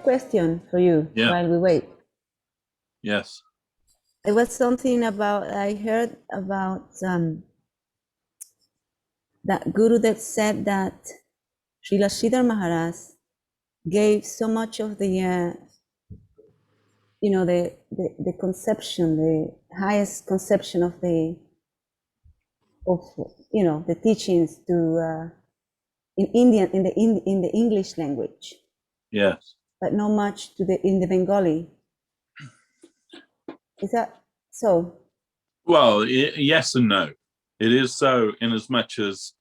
Question for you while we wait. Yes. It was something about, I heard about that guru that said that Srila Sridhar Maharaj gave so much of the, the conception, the highest conception of the teachings to in Indian, in the English language. Yes. But not much in the Bengali. Is that so? Well, yes and no. It is so in as much as,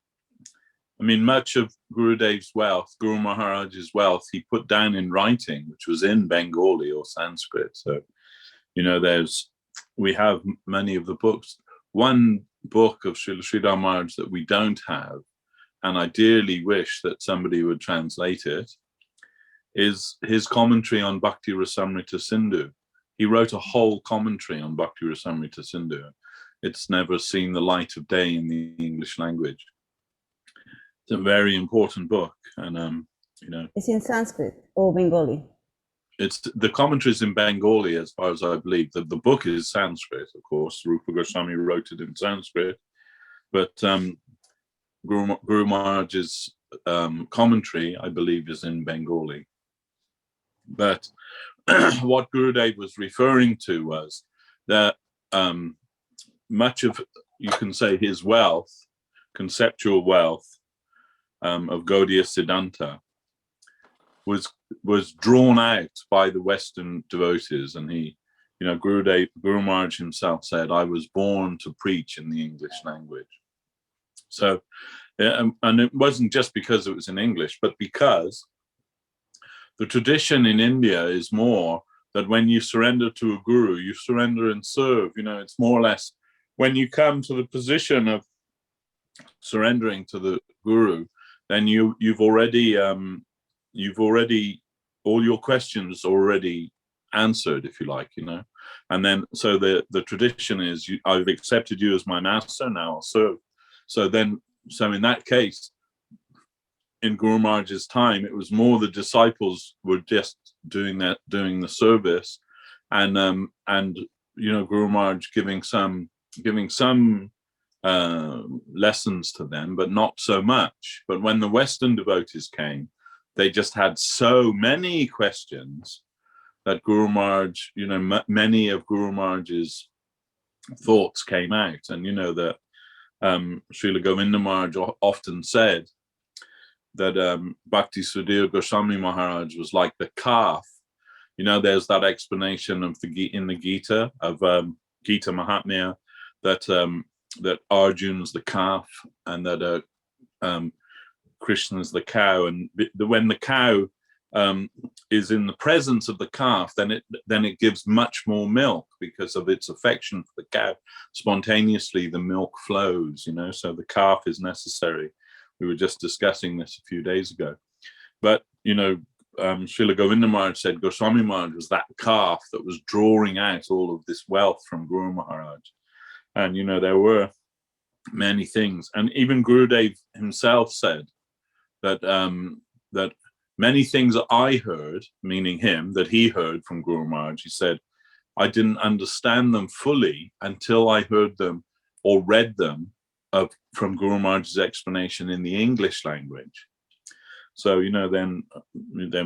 much of Gurudev's wealth, Guru Maharaj's wealth, he put down in writing, which was in Bengali or Sanskrit. So, we have many of the books. One book of Srila Sridhar Maharaj that we don't have, and I dearly wish that somebody would translate it, is his commentary on Bhakti Rasamrita Sindhu. He wrote a whole commentary on Bhakti Rasamrita Sindhu. It's never seen the light of day in the English language. It's a very important book, and it's in Sanskrit or Bengali. It's the commentaries in Bengali, as far as I believe. The book is Sanskrit, of course. Rupa Goswami wrote it in Sanskrit, but Guru Maharaj's commentary, I believe, is in Bengali. But what Gurudev was referring to was that much of, you can say, his wealth, conceptual wealth of Gaudiya Siddhanta was drawn out by the Western devotees. And Guru Maharaj himself said, I was born to preach in the English language. So, and it wasn't just because it was in English, but because the tradition in India is more that when you surrender to a guru, you surrender and serve. It's more or less when you come to the position of surrendering to the guru, then you've already all your questions already answered, if you like, And then so the tradition is, I've accepted you as my master, now I'll serve. So in that case, in Guru Maharaj's time, it was more the disciples were just doing the service, and Guru Maharaj giving some lessons to them, but not so much. But when the Western devotees came, they just had so many questions that Guru Maharaj, many of Guru Maharaj's thoughts came out, and that Srila Govinda Maharaj often said that Bhakti Sudhir Goswami Maharaj was like the calf. There's that explanation of in the Gita of Gita Mahatmya that Arjun's the calf and that Krishna's the cow, and when the cow is in the presence of the calf, then it gives much more milk because of its affection for the cow. Spontaneously, the milk flows. So the calf is necessary. We were just discussing this a few days ago. But, Srila Govinda Maharaj said Goswami Maharaj was that calf that was drawing out all of this wealth from Guru Maharaj. And, there were many things. And even Gurudev himself said that that many things that I heard, meaning him, that he heard from Guru Maharaj, he said, I didn't understand them fully until I heard them or read them from Guru Maharaj's explanation in the English language. So, then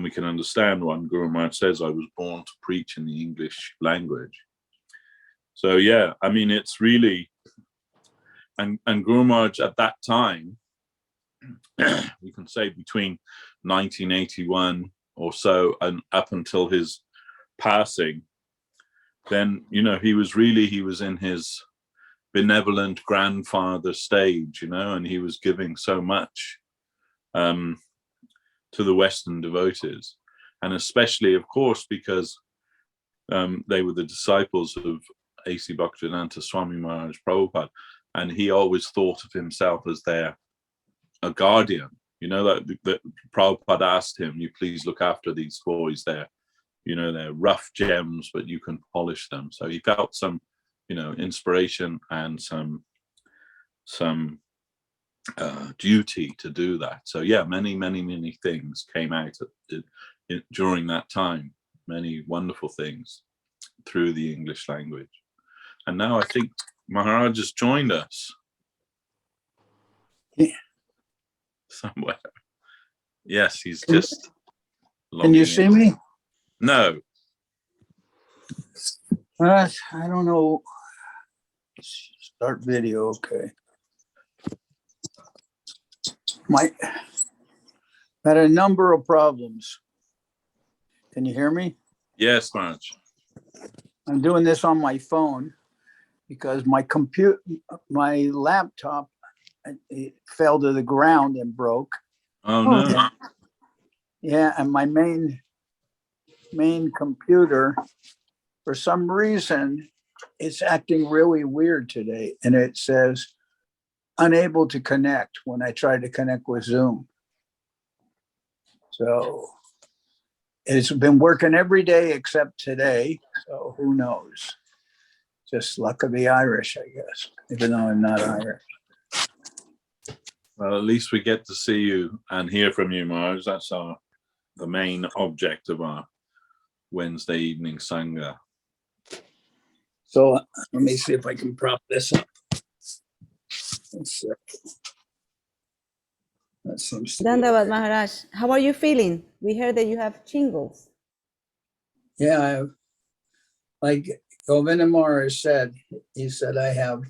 we can understand when Guru Maharaj says, I was born to preach in the English language. So, yeah, it's really, and Guru Maharaj at that time, we can say between 1981 or so and up until his passing, then, he was in his benevolent grandfather stage, and he was giving so much to the Western devotees, and especially, of course, because they were the disciples of A.C. Bhaktivedanta Swami Maharaj Prabhupada. and he always thought of himself as a guardian. You know, that Prabhupada asked him, "You please look after these boys. They're rough gems, but you can polish them." So he felt some, inspiration and some duty to do that. So yeah, many things came out during that time. Many wonderful things through the English language. And now I think Maharaj has joined us. Yeah. Somewhere. Yes, he's just. Can you see me? No. I don't know. Start video. Okay. Had a number of problems. Can you hear me? Yes, Maharaj. I'm doing this on my phone because my laptop, it fell to the ground and broke. Oh no. Yeah, and my main computer, for some reason, it's acting really weird today, and it says unable to connect when I try to connect with Zoom. So it's been working every day except today, so who knows? Just luck of the Irish, I guess, even though I'm not Irish. Well, at least we get to see you and hear from you, Maharaj. That's the main object of our Wednesday evening Sangha. So let me see if I can prop this up. That seems to be Dandavad Maharaj, how are you feeling? We heard that you have shingles. Yeah, like Govinda Maharaj said, he said I have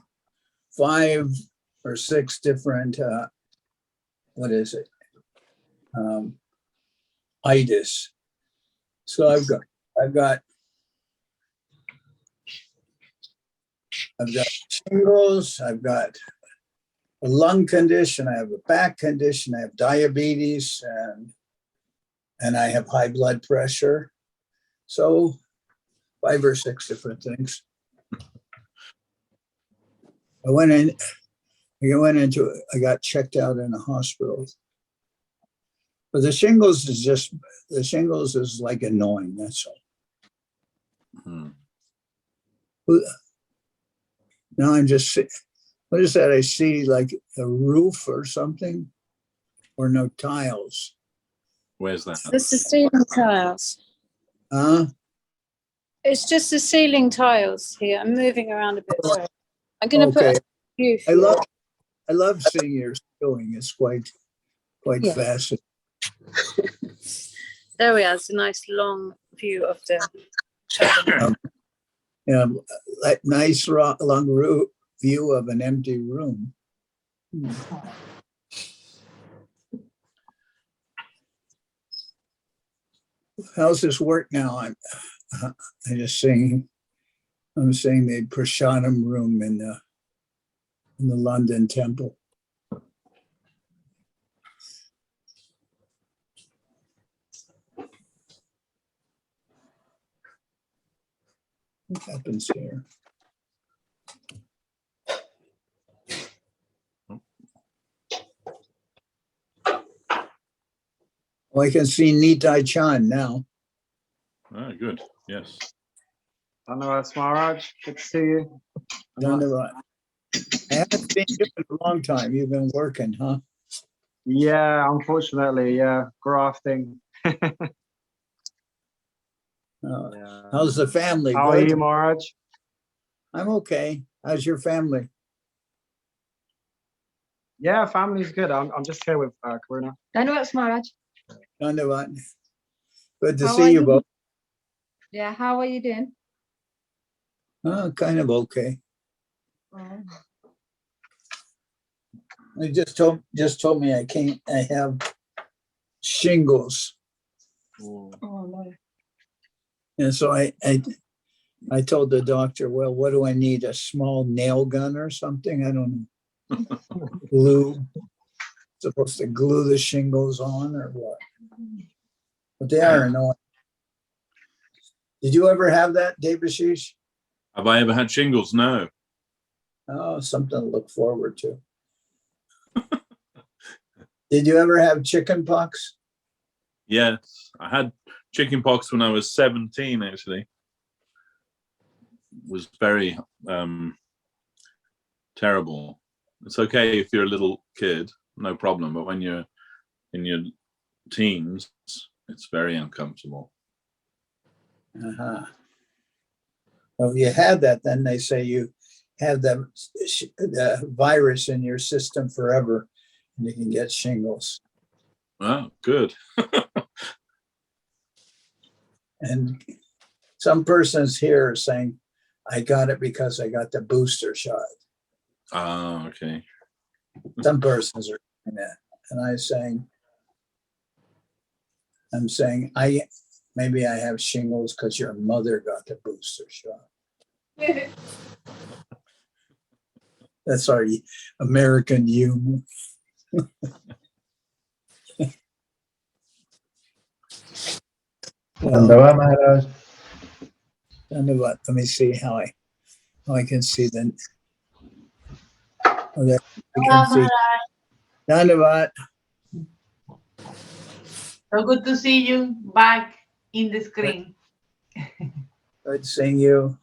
5 or 6 different, itis. So I've got shingles, I've got a lung condition, I have a back condition, I have diabetes, and I have high blood pressure. So 5 or 6 different things. I got checked out in a hospital. But the shingles is like annoying, that's all. Now I'm just, what is that? I see like a roof or something, or no tiles. Where's that? It's the ceiling tiles. Huh? It's just the ceiling tiles here. I'm moving around a bit. Sorry. I'm going to Okay. put a view. I love seeing your skilling. It's quite Yeah. fascinating. There we are. It's a nice long view of the Yeah, like nice long view of an empty room. How's this work now? I'm just saying. I'm saying the Prasadam room in the London temple. What happens here? Well, I can see Nitai Chan now. Oh, good. Yes. Dhanyavad Maharaj, good to see you. Dhanyavad. I haven't seen you in a long time. You've been working, huh? Yeah, unfortunately, yeah, grafting. Yeah. How's the family? How Good? are you, Maharaj? I'm okay. How's your family? Yeah, family's good. I'm just here with Karuna. Dhanyavad Maharaj. Dhanyavad. Good to How see are you you? both. Yeah, how are you doing? Kind of okay. Oh. They just told me I have shingles. Oh no. And so I told the doctor, well, what do I need? A small nail gun or something? I don't know. Glue. Supposed to glue the shingles on or what? But they are annoying. Did you ever have that, Devashis? Have I ever had shingles? No. Oh, something to look forward to. Did you ever have chicken pox? Yes, I had chicken pox when I was 17, actually. It was very terrible. It's okay if you're a little kid, no problem. But when you're in your teens, it's very uncomfortable. Uh-huh. Well, if you had that, then they say you have the virus in your system forever and you can get shingles. Oh, good. And some persons here are saying, I got it because I got the booster shot. Ah, okay. Some persons are saying that. And I'm saying, maybe I have shingles because your mother got the booster shot. That's our American humor. Dhanyavad, Maharaj. Let me see how I can see then. Oh, there, I can see. Dhanyavad. So good to see you back in the screen. Good seeing you.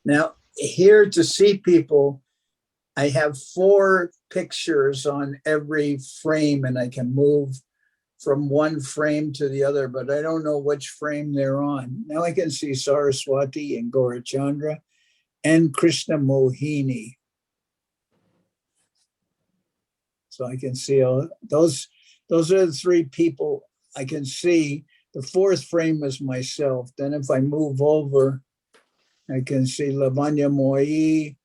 Now, here to see people, I have 4 pictures on every frame and I can move from one frame to the other, but I don't know which frame they're on. Now I can see Saraswati and Gaurachandra and Krishna Mohini. So I can see all those are the 3 people I can see. The 4th frame is myself. Then if I move over, I can see Lavanya Mayi.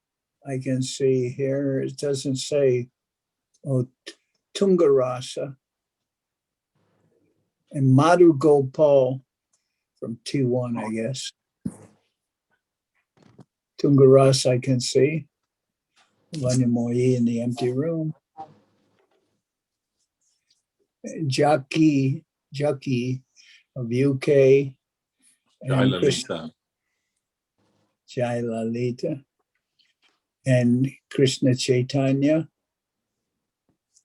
I can see here, it doesn't say, Tungarasa. And Madhu Gopal from T1, I guess. Tungarasa I can see. Lavanya Mayi in the empty room. Jackie of UK. And Krishna, Jai Lalita. And Krishna Chaitanya.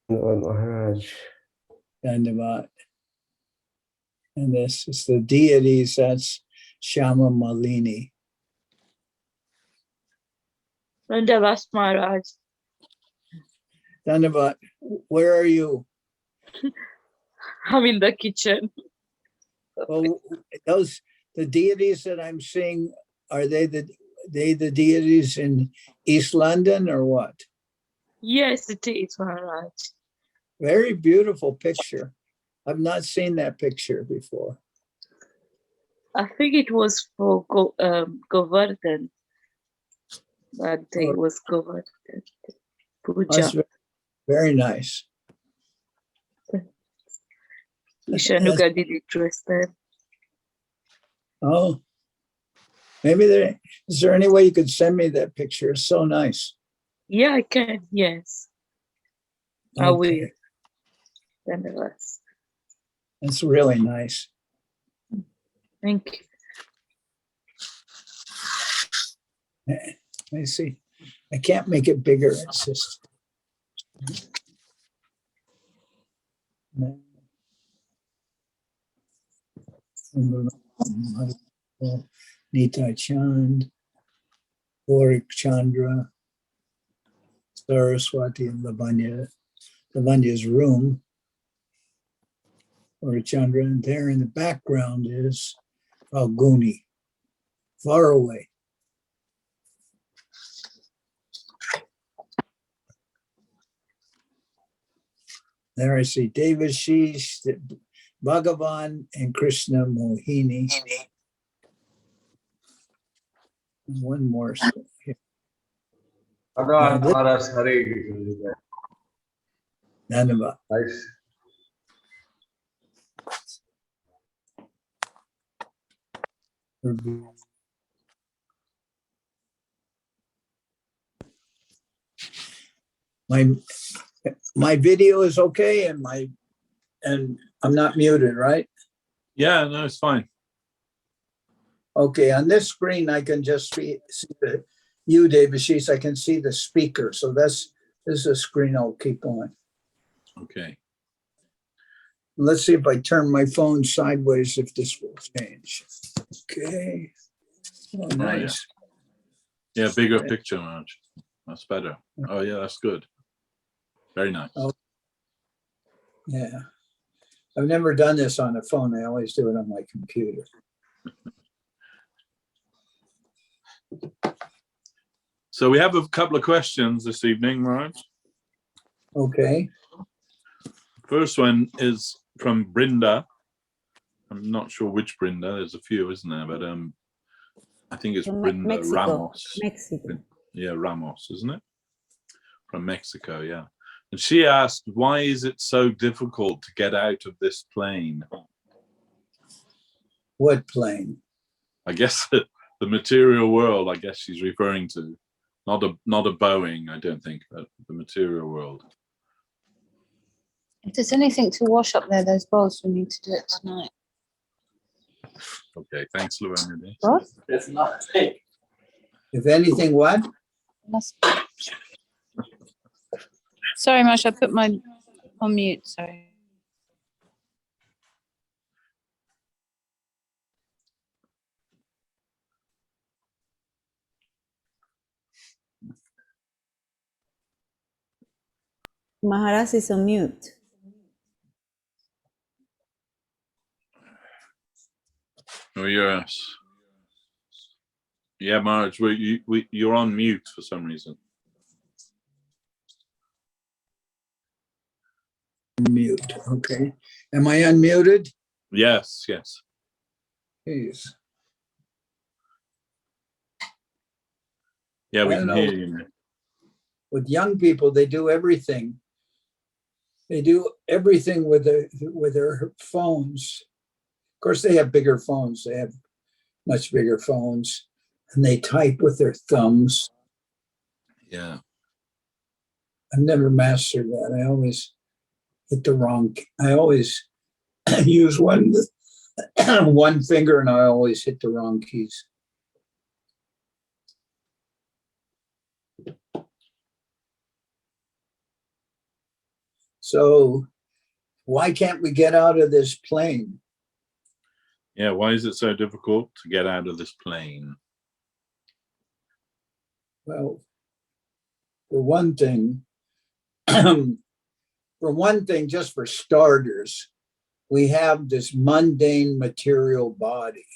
Maharaj. Dhanyavad. And this is the deities, that's Shama Malini. Devashis Maharaj. Dhanyavad, where are you? I'm in the kitchen. Well, the deities that I'm seeing, are they the deities in East London or what? Yes, it is, Maharaj. Very beautiful picture. I've not seen that picture before. I think it was for Govardhan. That day was Govardhan. Puja. That's very nice. Ishanuga did it dress them. Oh, maybe is there any way you could send me that picture? It's so nice. Yeah, I can. Yes. Okay. I will. That's really nice. Thank you. Let me see. I can't make it bigger. It's just. Nita Chand, Gorik Chandra, Saraswati, and Lavanya. Lavanya's room. Or Chandra, and there in the background is Falguni, far away. There I see Devashis, Bhagavan, and Krishna Mohini. And one more. Dhanyavad. Nice. My video is okay and I'm not muted, right? Yeah, no, it's fine. Okay, on this screen I can just see you, Devashis. I can see the speaker. So this is a screen I'll keep on. Okay. Let's see if I turn my phone sideways, if this will change. Okay. Oh, nice. Yeah, bigger picture, Maharaj. That's better. Oh, yeah, that's good. Very nice. Oh, yeah. I've never done this on a phone. I always do it on my computer. So we have a couple of questions this evening, Maharaj. Okay. First one is from Brinda. I'm not sure which Brinda. There's a few, isn't there? But I think it's From Brinda Mexico. Ramos. Mexico. Yeah, Ramos, isn't it? From Mexico, yeah. And she asked, why is it so difficult to get out of this plane? What plane? I guess the material world, I guess she's referring to. Not a Boeing, I don't think, but the material world. If there's anything to wash up there, those bowls, we need to do it tonight. Okay, thanks, Lavanya. What? If nothing. If anything, what? Sorry, Mash, I put my on mute, sorry. Maharaj is on mute. Oh, yes. Yeah, Maharaj, you're on mute for some reason. Mute. Okay. Am I unmuted? Yes, yes. Please. Yeah, we I can don't hear know. you now. With young people, they do everything. They do everything with their phones. Of course, they have bigger phones. They have much bigger phones, and they type with their thumbs. Yeah. I've never mastered that. I always hit the wrong. I always use one finger, and I always hit the wrong keys. So why can't we get out of this plane? Yeah, why is it so difficult to get out of this plane? Well, for one thing, just for starters, we have this mundane material body.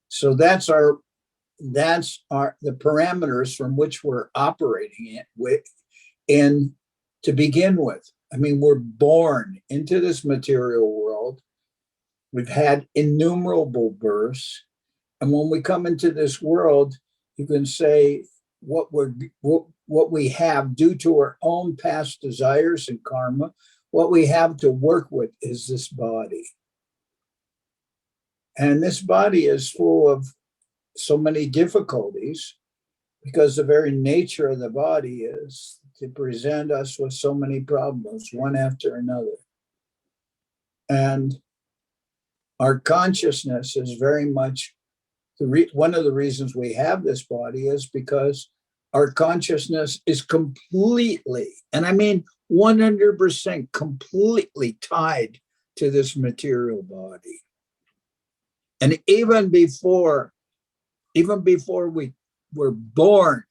So that's the parameters from which we're operating in to begin with. I mean, we're born into this material world. We've had innumerable births. And when we come into this world, you can say what we have due to our own past desires and karma, what we have to work with is this body. And this body is full of so many difficulties because the very nature of the body is to present us with so many problems, one after another. And our consciousness is very much one of the reasons we have this body is because our consciousness is completely, and I mean 100% completely tied to this material body. And even before we were born,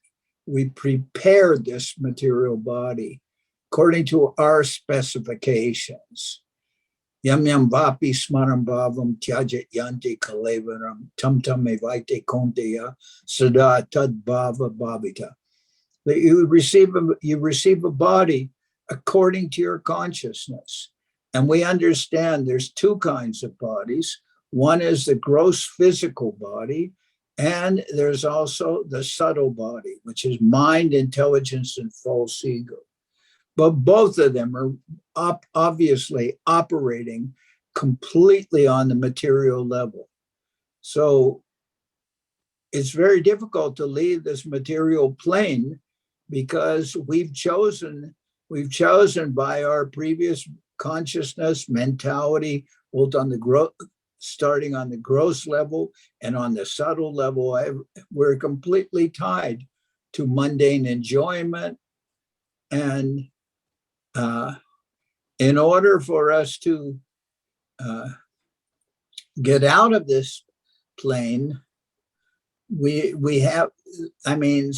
we prepared this material body according to our specifications. Yam yam vapi smaram bhavam tyajet yanti kalevaram tam tam evaite konteya sada tad bhava bhavita. That you receive a body according to your consciousness. And we understand there's two kinds of bodies. One is the gross physical body, and there's also the subtle body, which is mind, intelligence, and false ego. But both of them are obviously operating completely on the material level. So it's very difficult to leave this material plane because we've chosen by our previous consciousness, mentality, both on the starting on the gross level and on the subtle level, we're completely tied to mundane enjoyment. And in order for us to get out of this plane, we have, I mean,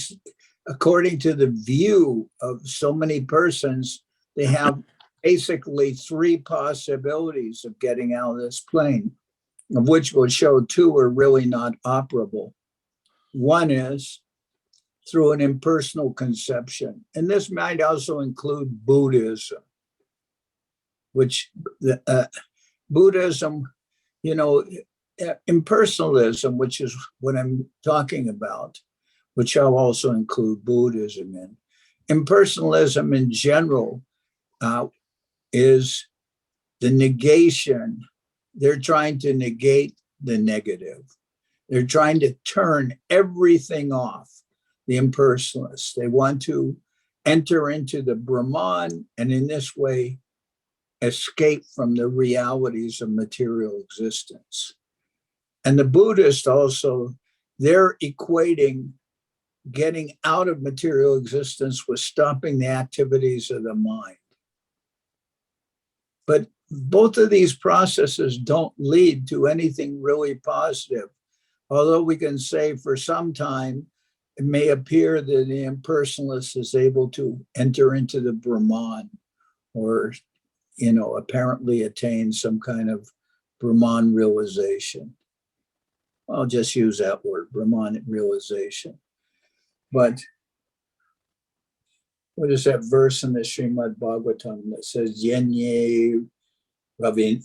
according to the view of so many persons, they have basically three possibilities of getting out of this plane, of which we'll show two are really not operable. One is through an impersonal conception, and this might also include Buddhism, which Buddhism, you know, impersonalism, which is what I'm talking about, which I'll also include Buddhism in. Impersonalism in general is the negation. They're trying to negate the negative. They're trying to turn everything off, the impersonalists. They want to enter into the Brahman and in this way escape from the realities of material existence. And the Buddhists also, they're equating getting out of material existence with stopping the activities of the mind. But both of these processes don't lead to anything really positive. Although we can say for some time, it may appear that the impersonalist is able to enter into the Brahman or, you know, apparently attain some kind of Brahman realization. I'll just use that word, Brahman realization. But what is that verse in the Srimad Bhagavatam that says, Yenye Ravin?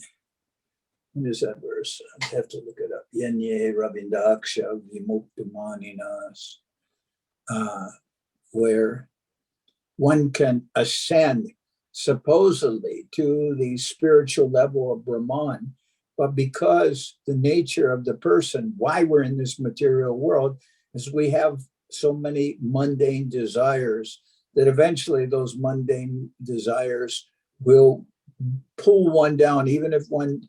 What is that verse? I have to look it up. Yenye Ravindaksha Vimuktamaninas, where one can ascend supposedly to the spiritual level of Brahman, but because the nature of the person, why we're in this material world, is we have so many mundane desires that eventually those mundane desires will pull one down. Even if one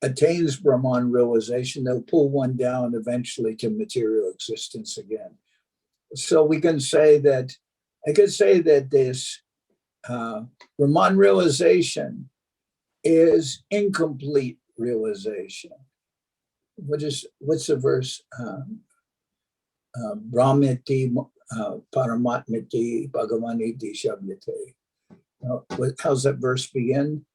attains Brahman realization, they'll pull one down eventually to material existence again. So we can say that, I could say that this Brahman realization is incomplete realization. What's the verse? Brahmiti Paramatmiti Bhagavaniti Shabdate. How's that verse begin?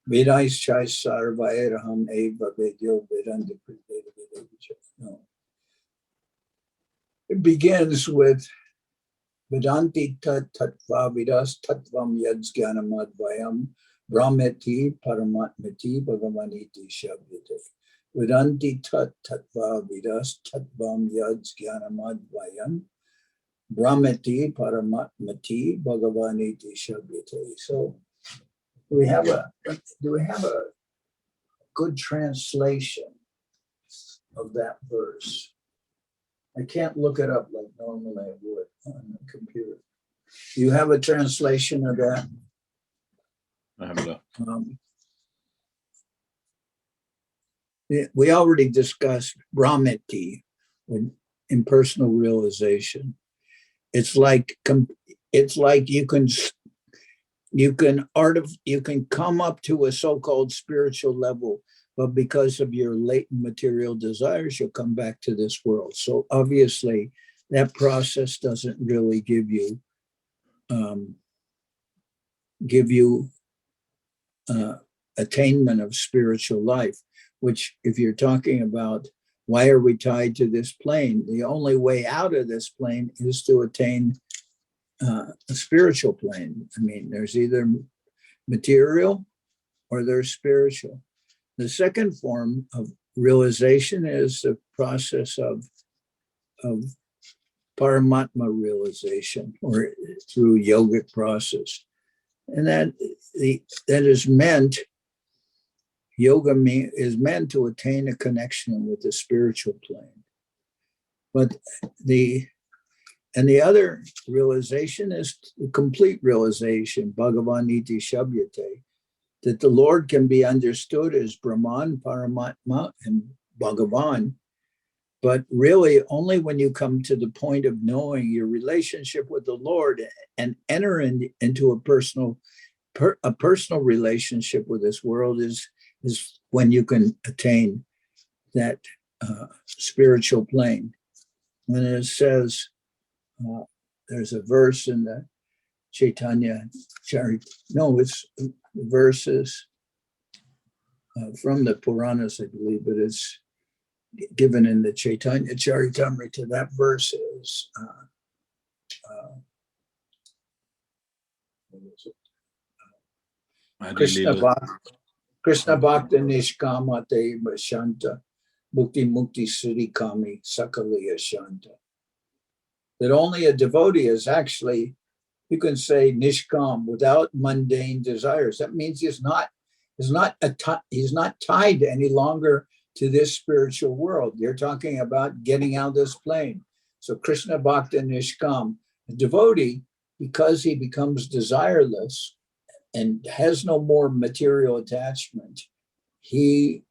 Vedais Chai Sarvairaham Eva Vedyo Vedanta. No. It begins with Vedanti tat tattva vidas tattvam yadsganamadvayam brahmeti paramatmati bhagavaniti shabdate. Vedanti tat tattva vidas tattvam yadsganamadvayam brahmeti paramatmati bhagavaniti shabdate. So do we have a good translation of that verse? I can't look it up like normally I would on the computer. Do you have a translation of that? I have that. We already discussed Brahmati, impersonal realization. It's like you can come up to a so-called spiritual level, but because of your latent material desires, you'll come back to this world. So obviously, that process doesn't really give you attainment of spiritual life. Which, if you're talking about why are we tied to this plane, the only way out of this plane is to attain a spiritual plane. I mean, there's either material or there's spiritual. The second form of realization is the process of Paramatma realization, or through yogic process. And that is meant, yoga is meant to attain a connection with the spiritual plane. But And the other realization is complete realization, Bhagavan iti shabhyate, that the Lord can be understood as Brahman, Paramatma, and Bhagavan, but really only when you come to the point of knowing your relationship with the Lord and enter into a personal relationship with this world is when you can attain that spiritual plane. And it says, there's a verse in the Chaitanya it's verses from the Puranas, I believe, but it's given in the Chaitanya Charitamrita. That verse is Krishna Bhakta Nishkamate Vashanta Mukti Mukti Siddhi Kami Sakaliya Shanta. That only a devotee is actually, you can say, nishkam, without mundane desires. That means he's not tied any longer to this spiritual world. You're talking about getting out of this plane. So Krishna Bhakta Nishkam, a devotee, because he becomes desireless and has no more material attachment, he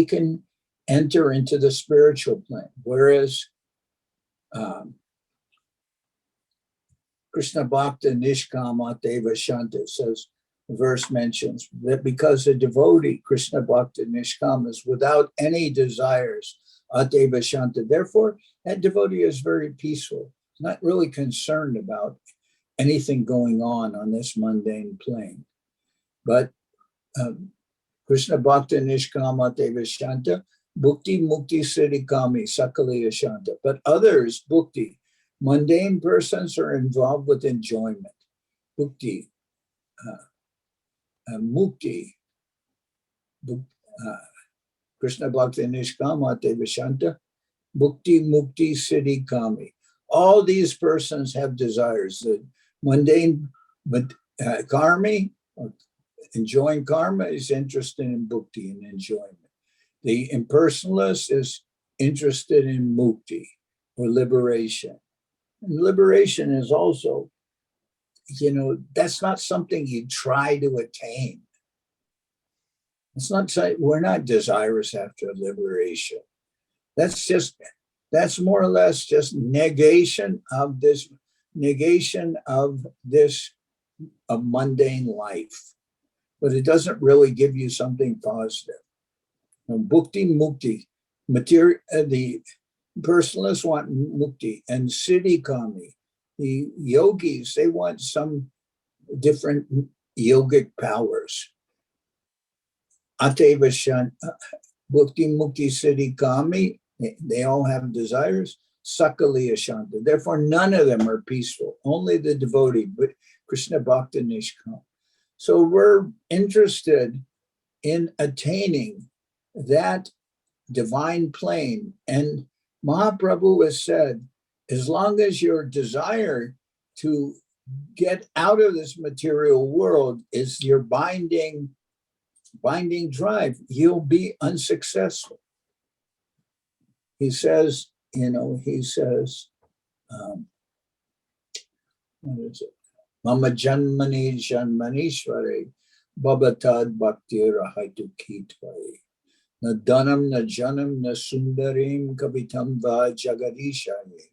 can enter into the spiritual plane. Whereas Krishna Bhakta Nishkama Deva Shanta says, the verse mentions that because a devotee, Krishna Bhakta Nishkama, is without any desires, Ateva Shanta. Therefore, that devotee is very peaceful, not really concerned about anything going on this mundane plane. But Krishna Bhakta Nishkama Deva Shanta, Bhukti Mukti Siddhi Kami Sakaliya Shanta. But others, Bhukti, mundane persons, are involved with enjoyment. Bhukti, Mukti, Krishna Bhakti Nishkama Deva Shanta, Bhukti Mukti Siddhi Kami. All these persons have desires. The mundane karmi, enjoying karma, is interested in bhukti and enjoyment. The impersonalist is interested in mukti, or liberation. And liberation is also, that's not something you try to attain. It's not, we're not desirous after liberation. That's more or less just negation of mundane life. But it doesn't really give you something positive. Bhukti mukti, the personalists want mukti, and siddhi kami, the yogis, they want some different yogic powers. Ateva shanta, bhukti mukti siddhi kami, they all have desires. Sakaliya shanta. Therefore, none of them are peaceful. Only the devotee, but Krishna Bhakta Nishkam. So we're interested in attaining that divine plane. And Mahaprabhu has said, as long as your desire to get out of this material world is your binding drive, you'll be unsuccessful. He says, what is it? Mama janmani janmanishware babatad bhakti rahaitu kitvaye. Na dhanam na janam na sundarim kavitam va jagarishaye.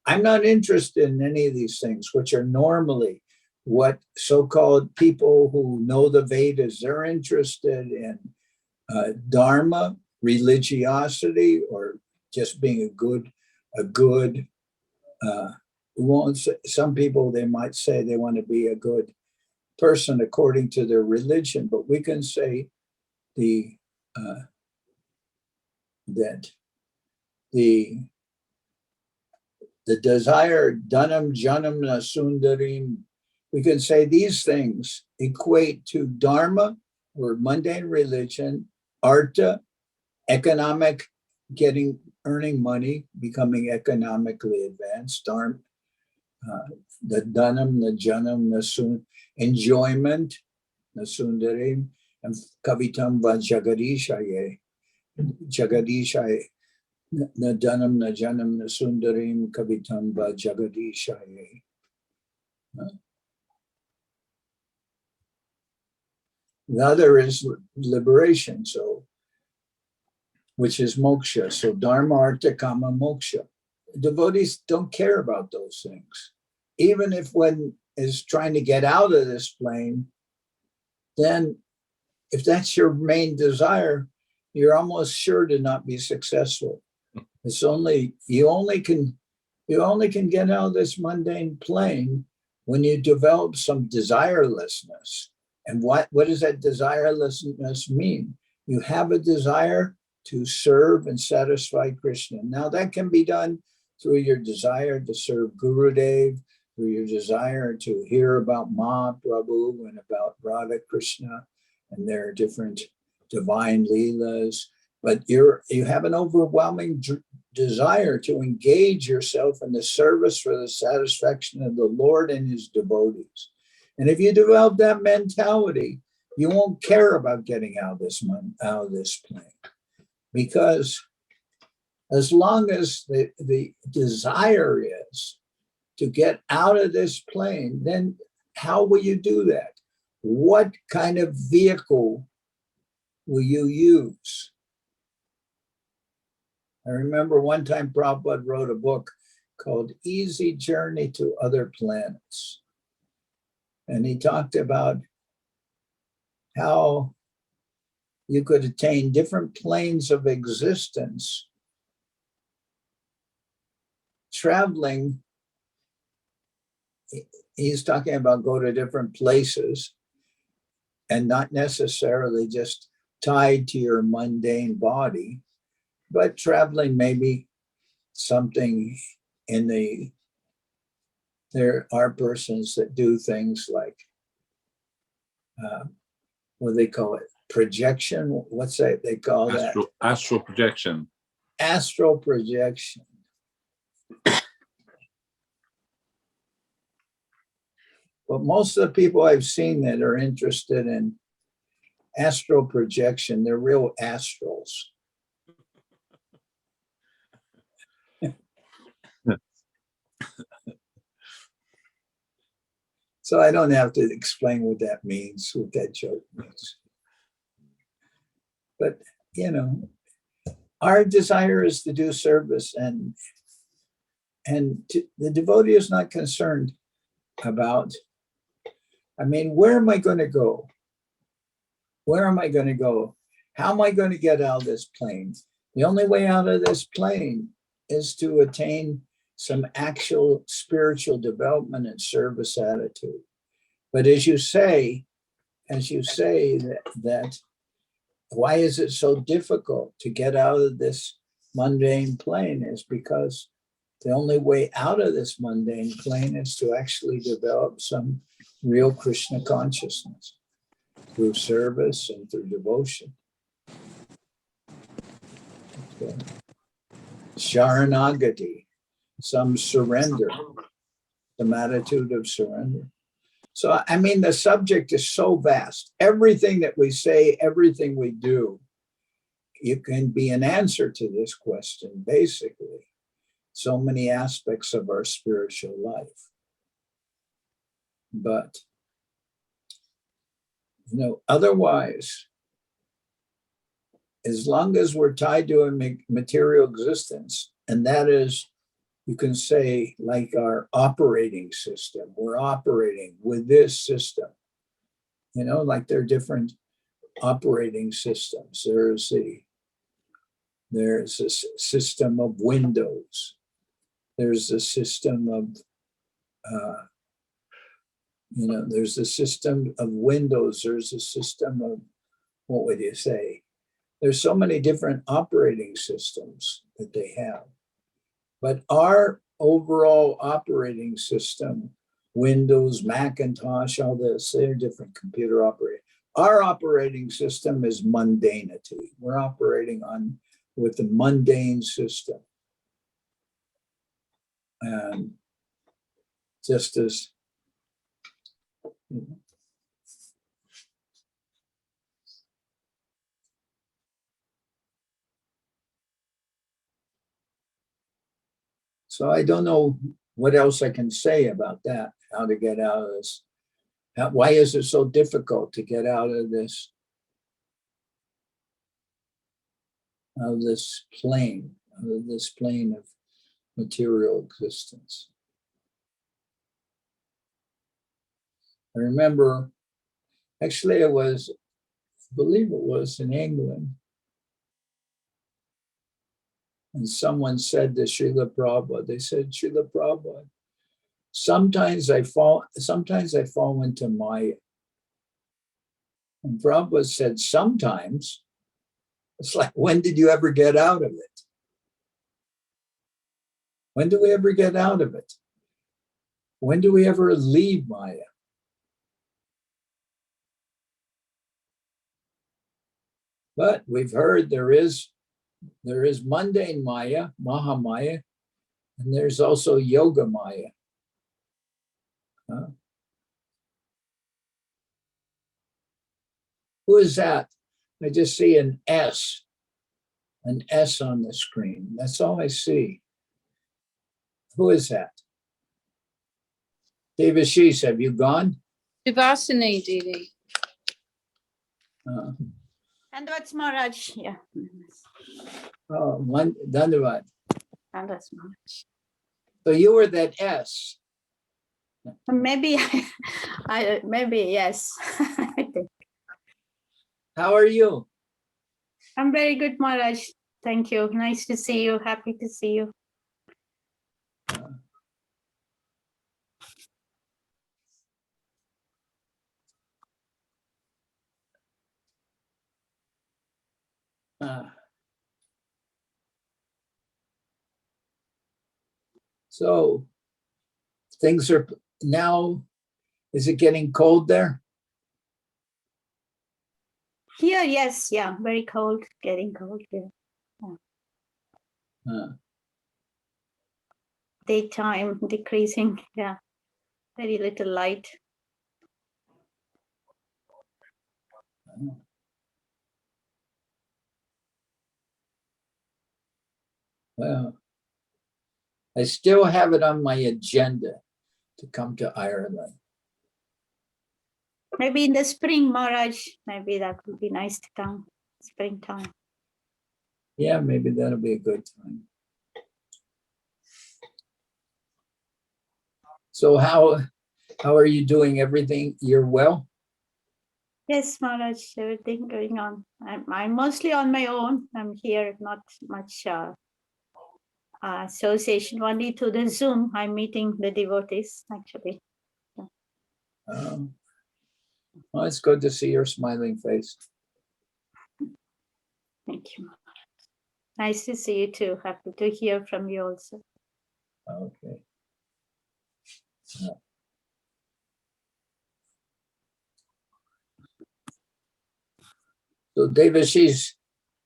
I'm not interested in any of these things, which are normally what so-called people who know the Vedas, they're interested in dharma, religiosity, or just being a good some people, they might say they want to be a good person according to their religion, but we can say that the desire, dhanam janam na sundarim, we can say these things equate to dharma, or mundane religion, artha, economic, earning money, becoming economically advanced, dharma, the dhanam, the janam, the sun, enjoyment, the sundarim, and kavitam va jagarishaye. Jagarishaye. Na janam na sundarim kavitam va jagadishaye. The other is liberation, so which is moksha. So dharma, artha, kama, moksha. Devotees don't care about those things. Even if one is trying to get out of this plane, then if that's your main desire, you're almost sure to not be successful. It's only you only can get out of this mundane plane when you develop some desirelessness. And what does that desirelessness mean? You have a desire to serve and satisfy Krishna. Now that can be done through your desire to serve Gurudev, through your desire to hear about Mahaprabhu and about Radha Krishna and their different divine leelas. But you have an overwhelming desire to engage yourself in the service for the satisfaction of the Lord and his devotees. And if you develop that mentality, you won't care about getting out of this plane. Because as long as the desire is to get out of this plane, then how will you do that? What kind of vehicle will you use? I remember one time Prabhupada wrote a book called Easy Journey to Other Planets. And he talked about how you could attain different planes of existence traveling. He's talking about go to different places and not necessarily just tied to your mundane body, but traveling maybe something there are persons that do things like, what do they call it? Projection? What's that they call that? Astral projection. Astral projection. But most of the people I've seen that are interested in astral projection, they're real astrals. So I don't have to explain what that means, what that joke means. But, our desire is to do service, and the devotee is not concerned about, where am I going to go? Where am I going to go? How am I going to get out of this plane? The only way out of this plane is to attain some actual spiritual development and service attitude. But as you say that why is it so difficult to get out of this mundane plane is because the only way out of this mundane plane is to actually develop some real Krishna consciousness through service and through devotion. Okay. Sharanagati, some surrender, some attitude of surrender. So, the subject is so vast. Everything that we say, everything we do, it can be an answer to this question, basically. So many aspects of our spiritual life. But, otherwise, as long as we're tied to a material existence, and that is, you can say, like our operating system, we're operating with this system, like there are different operating systems. There's a system of Windows. There's a system of, there's a system of Windows. There's a system of, what would you say? There's so many different operating systems that they have. But our overall operating system, Windows, Macintosh, all this, they're different computer operating. Our operating system is mundanity. We're operating with the mundane system. And just as, So I don't know what else I can say about that, how to get out of this. Why is it so difficult to get out of this plane, of material existence? I remember, actually I believe it was in England, and someone said to Srila Prabhupada, they said, Srila Prabhupada, sometimes I fall into Maya. And Prabhupada said, sometimes. It's like, when did you ever get out of it? When do we ever get out of it? When do we ever leave Maya? But we've heard there is mundane Maya, Mahamaya, and there's also Yoga Maya. Who is that? I just see an S on the screen. That's all I see. Who is that? Devashis, have you gone? Devasini, Didi. And that's Maharaj. Yeah. Oh, Dandavad. And that's Maharaj. So you were that S. Maybe, maybe yes. I think. How are you? I'm very good, Maharaj. Thank you. Nice to see you. Happy to see you. So things are now, is it getting cold there? Here, yes, yeah, very cold, getting cold here. Yeah. Daytime decreasing, yeah, very little light. Well, I still have it on my agenda to come to Ireland. Maybe in the spring, Maharaj, maybe that would be nice to come, springtime. Yeah, maybe that'll be a good time. So how are you doing? Everything? You're well? Yes, Maharaj, everything going on. I'm mostly on my own. I'm here, not much association, only to the Zoom. I'm meeting the devotees, actually. Well, it's good to see your smiling face. Thank you. Nice to see you too. Happy to hear from you also. Okay. So Devashis,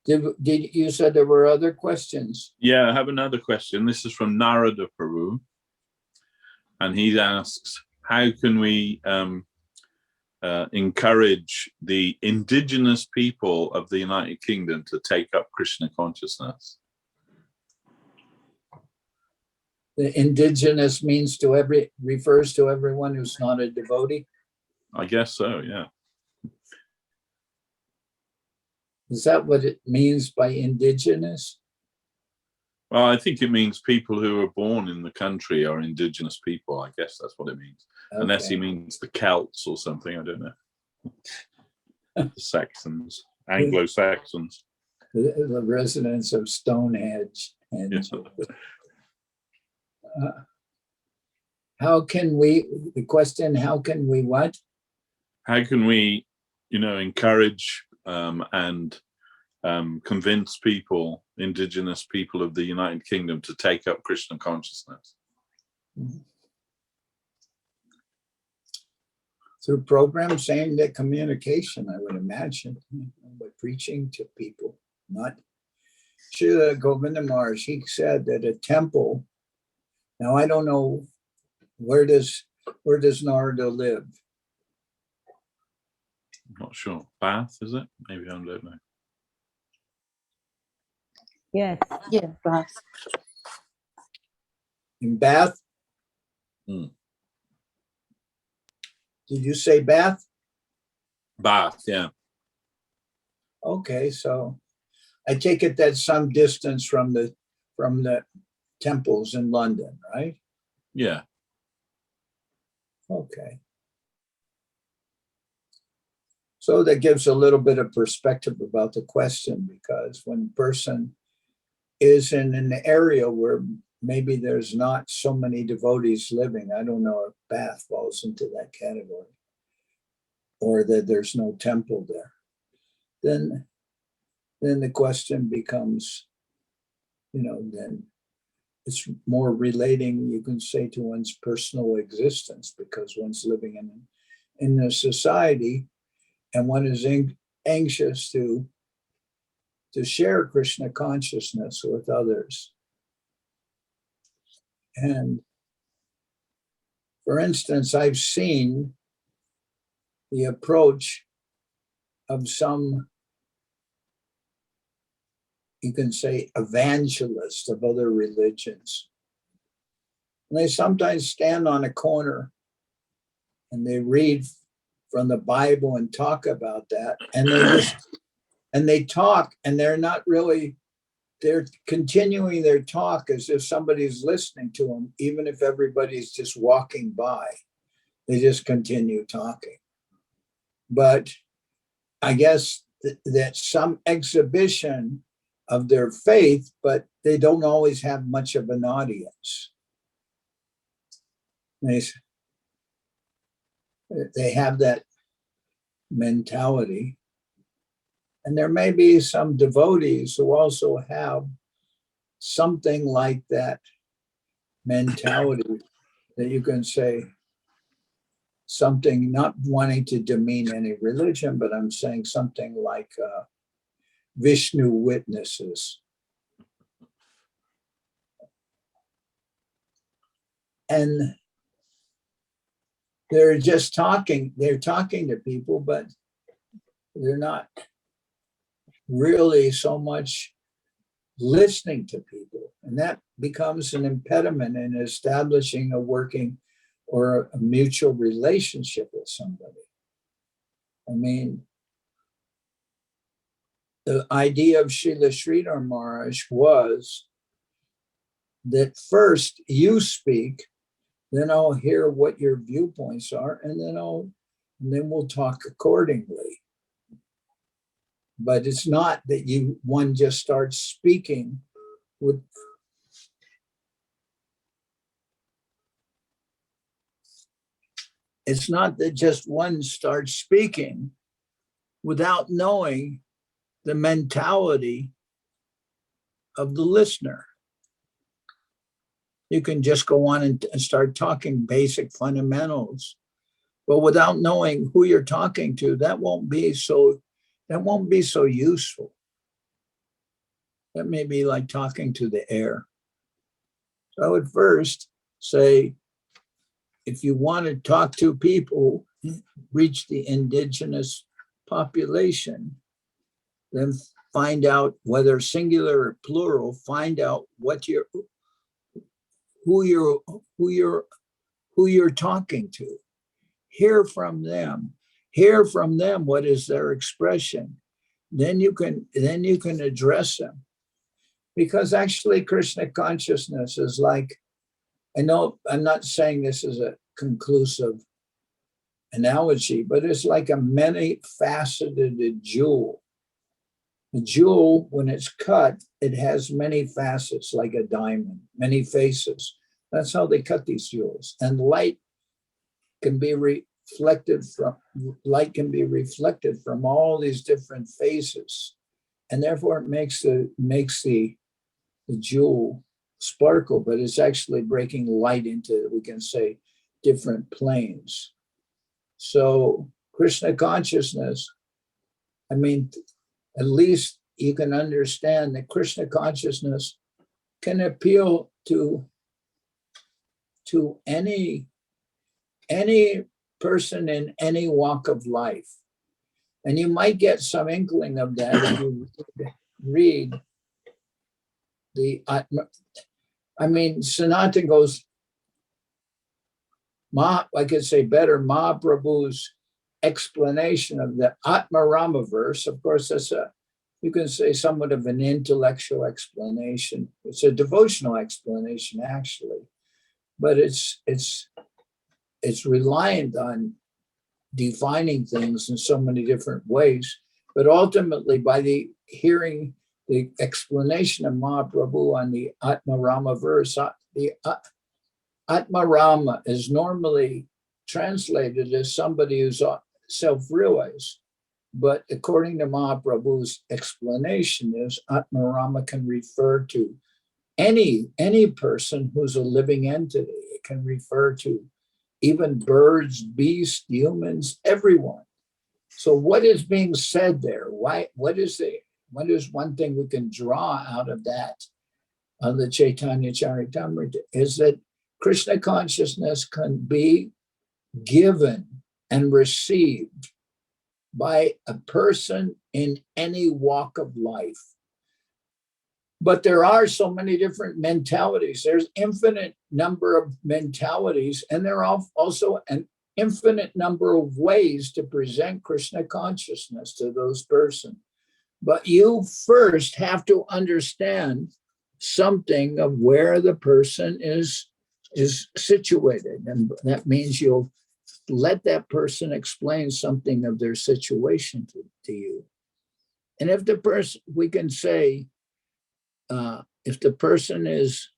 did you said there were other questions? Yeah, I have another question. This is from Narada Prabhu. And he asks, how can we encourage the indigenous people of the United Kingdom to take up Krishna consciousness? The indigenous means refers to everyone who's not a devotee? I guess so, yeah. Is that what it means by indigenous? Well, I think it means people who are born in the country are indigenous people. I guess that's what it means. Okay. Unless he means the Celts or something, I don't know. The Saxons, Anglo-Saxons. The residents of Stonehenge. And yeah. How can we, the question, how can we what? How can we, encourage and convince people, indigenous people of the United Kingdom, to take up Krishna consciousness? Mm-hmm. Through programs aimed at communication, I would imagine, by preaching to people, not Srila Govinda Maharaj. He said that a temple, now I don't know, where does Narada live? I'm not sure. Bath, is it? Maybe I don't know. Yes. Yeah, Bath. In bath? Mm. Did you say bath? Bath, yeah. Okay, so I take it that's some distance from the temples in London, right? Yeah. Okay. So that gives a little bit of perspective about the question, because when a person is in an area where maybe there's not so many devotees living, I don't know if Bath falls into that category, or that there's no temple there, then the question becomes, then it's more relating, you can say, to one's personal existence, because one's living in a society and one is anxious to share Krishna consciousness with others. And for instance, I've seen the approach of some, you can say, evangelists of other religions. And they sometimes stand on a corner and they read from the Bible and talk about that. And they talk, and they're not really, they're continuing their talk as if somebody's listening to them, even if everybody's just walking by. They just continue talking. But I guess that's some exhibition of their faith, but they don't always have much of an audience. They have that mentality. And there may be some devotees who also have something like that mentality, that you can say something, not wanting to demean any religion, but I'm saying something like Vishnu witnesses. And they're just talking, they're talking to people, but they're not really so much listening to people. And that becomes an impediment in establishing a working or a mutual relationship with somebody. I mean, the idea of Srila Sridhar Maharaj was that first you speak, then I'll hear what your viewpoints are, and then we'll talk accordingly. But it's not that one just starts speaking with. It's not that just one starts speaking without knowing the mentality of the listener. You can just go on and start talking basic fundamentals, but without knowing who you're talking to, that won't be so useful. That may be like talking to the air. So I would first say, if you want to talk to people, reach the indigenous population, then find out whether singular or plural, find out who you're talking to. Hear from them what is their expression. Then you can address them. Because actually Krishna consciousness is like, I know I'm not saying this is a conclusive analogy, but it's like a many-faceted jewel. The jewel, when it's cut, it has many facets, like a diamond, many faces. That's how they cut these jewels. And light can be reflected from all these different faces, and therefore it makes the jewel sparkle, but it's actually breaking light into, we can say, different planes. So Krishna consciousness, I mean, at least you can understand that Krishna consciousness can appeal to any person in any walk of life. And you might get some inkling of that if you read I mean, Sanatan goes, I could say better, Mahaprabhu's explanation of the Atma Rama verse. Of course, that's you can say somewhat of an intellectual explanation. It's a devotional explanation, actually, but it's reliant on defining things in so many different ways. But ultimately, by hearing the explanation of Mahaprabhu on the Atma Rama verse, the Atma Rama is normally translated as somebody who's self-realized. But according to Mahaprabhu's explanation, is Atma Rama can refer to any person who's a living entity. It can refer to even birds, beasts, humans, everyone. So what is being said there? What is one thing we can draw out of that on the Chaitanya Charitamrita is that Krishna consciousness can be given and received by a person in any walk of life. But there are so many different mentalities. There's infinite number of mentalities, and there are also an infinite number of ways to present Krishna consciousness to those persons. But you first have to understand something of where the person is situated. And that means you'll let that person explain something of their situation to you. And if the person, we can say, if the person is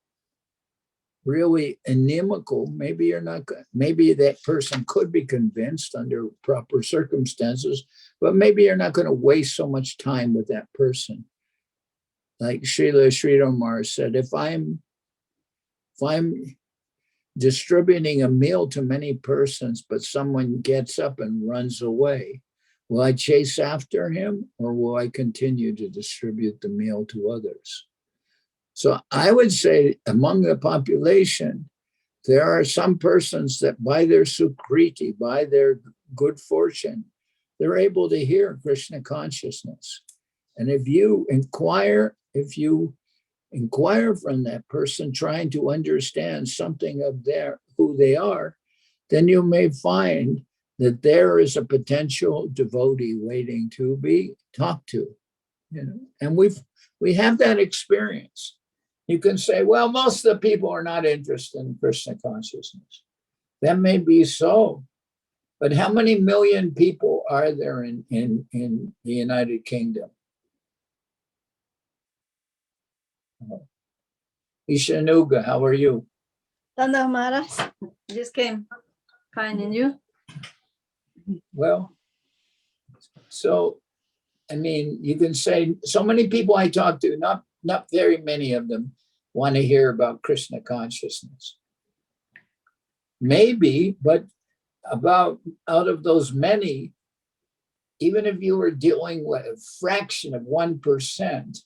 really inimical, maybe you're not good. Maybe that person could be convinced under proper circumstances, but maybe you're not going to waste so much time with that person. Like Srila Sridhar said, if I'm distributing a meal to many persons, but someone gets up and runs away, will I chase after him or will I continue to distribute the meal to others? So I would say among the population, there are some persons that by their sukriti, by their good fortune, they're able to hear Krishna consciousness. And if you inquire from that person trying to understand something of who they are, then you may find that there is a potential devotee waiting to be talked to. And we have that experience. You can say, well, most of the people are not interested in Krishna consciousness. That may be so. But how many million people are there in the United Kingdom? Ishanuga, how are you? Hello, Maharaj. Just came. Fine, and you? Well, so, I mean, you can say so many people I talk to, not very many of them want to hear about Krishna consciousness. Maybe, but out of those many, even if you were dealing with a fraction of 1%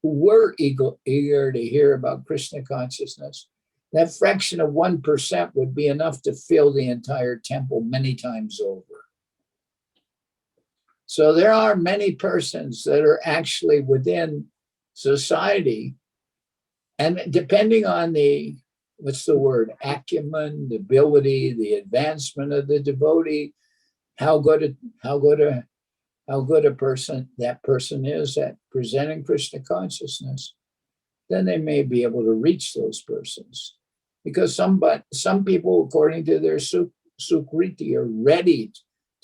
who were eager to hear about Krishna consciousness, that fraction of 1% would be enough to fill the entire temple many times over. So there are many persons that are actually within society, and depending on acumen, the ability, the advancement of the devotee, how good a person that person is at presenting Krishna consciousness, then they may be able to reach those persons. Because some people, according to their sukriti, are ready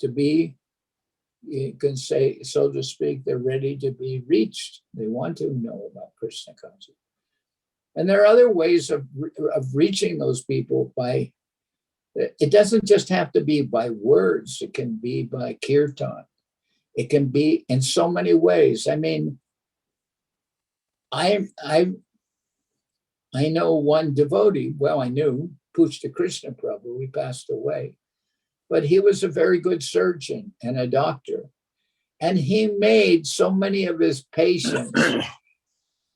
to be, you can say, so to speak, they're ready to be reached. They want to know about Krishna consciousness. And there are other ways of reaching those people by, it doesn't just have to be by words, it can be by kirtan. It can be in so many ways. I mean, I know one devotee, well, I knew, Pushta Krishna Prabhu, he passed away, but he was a very good surgeon and a doctor. And he made so many of his patients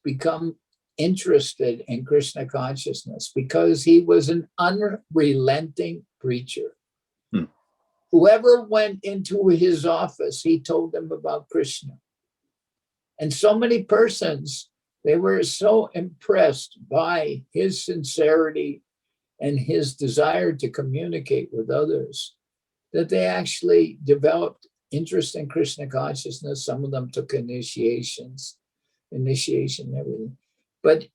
become interested in Krishna consciousness because he was an unrelenting preacher. Whoever went into his office, he told them about Krishna. And so many persons They were so impressed by his sincerity and his desire to communicate with others that they actually developed interest in Krishna consciousness. Some of them took initiation, everything. But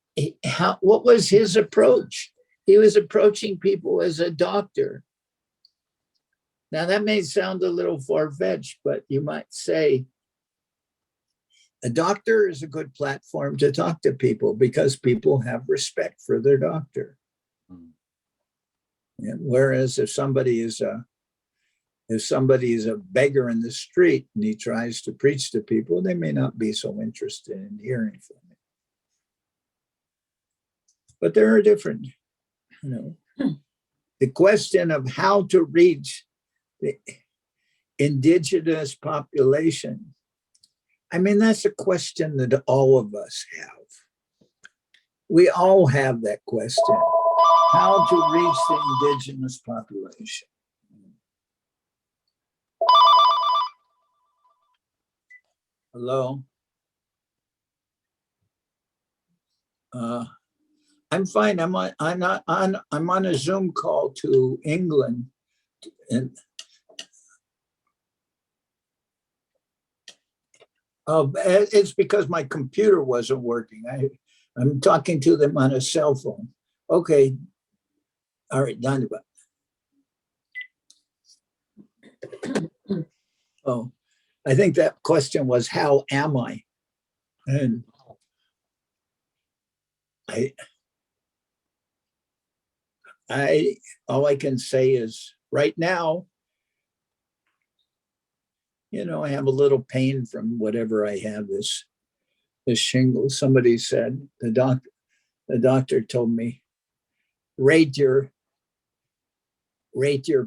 what was his approach? He was approaching people as a doctor. Now that may sound a little far-fetched, but you might say a doctor is a good platform to talk to people because people have respect for their doctor. And whereas if somebody is a beggar in the street and he tries to preach to people, they may not be so interested in hearing from him. But there are different, the question of how to reach the indigenous population. I mean, that's a question that all of us have. We all have that question. How to reach the indigenous population. Hello? I'm fine. I'm on a Zoom call to England, and it's because my computer wasn't working. I'm talking to them on a cell phone. Okay. All right, done. Oh, I think that question was, how am I? And all I can say is right now, I have a little pain from whatever I have, this shingles. Somebody said, the doctor told me, rate your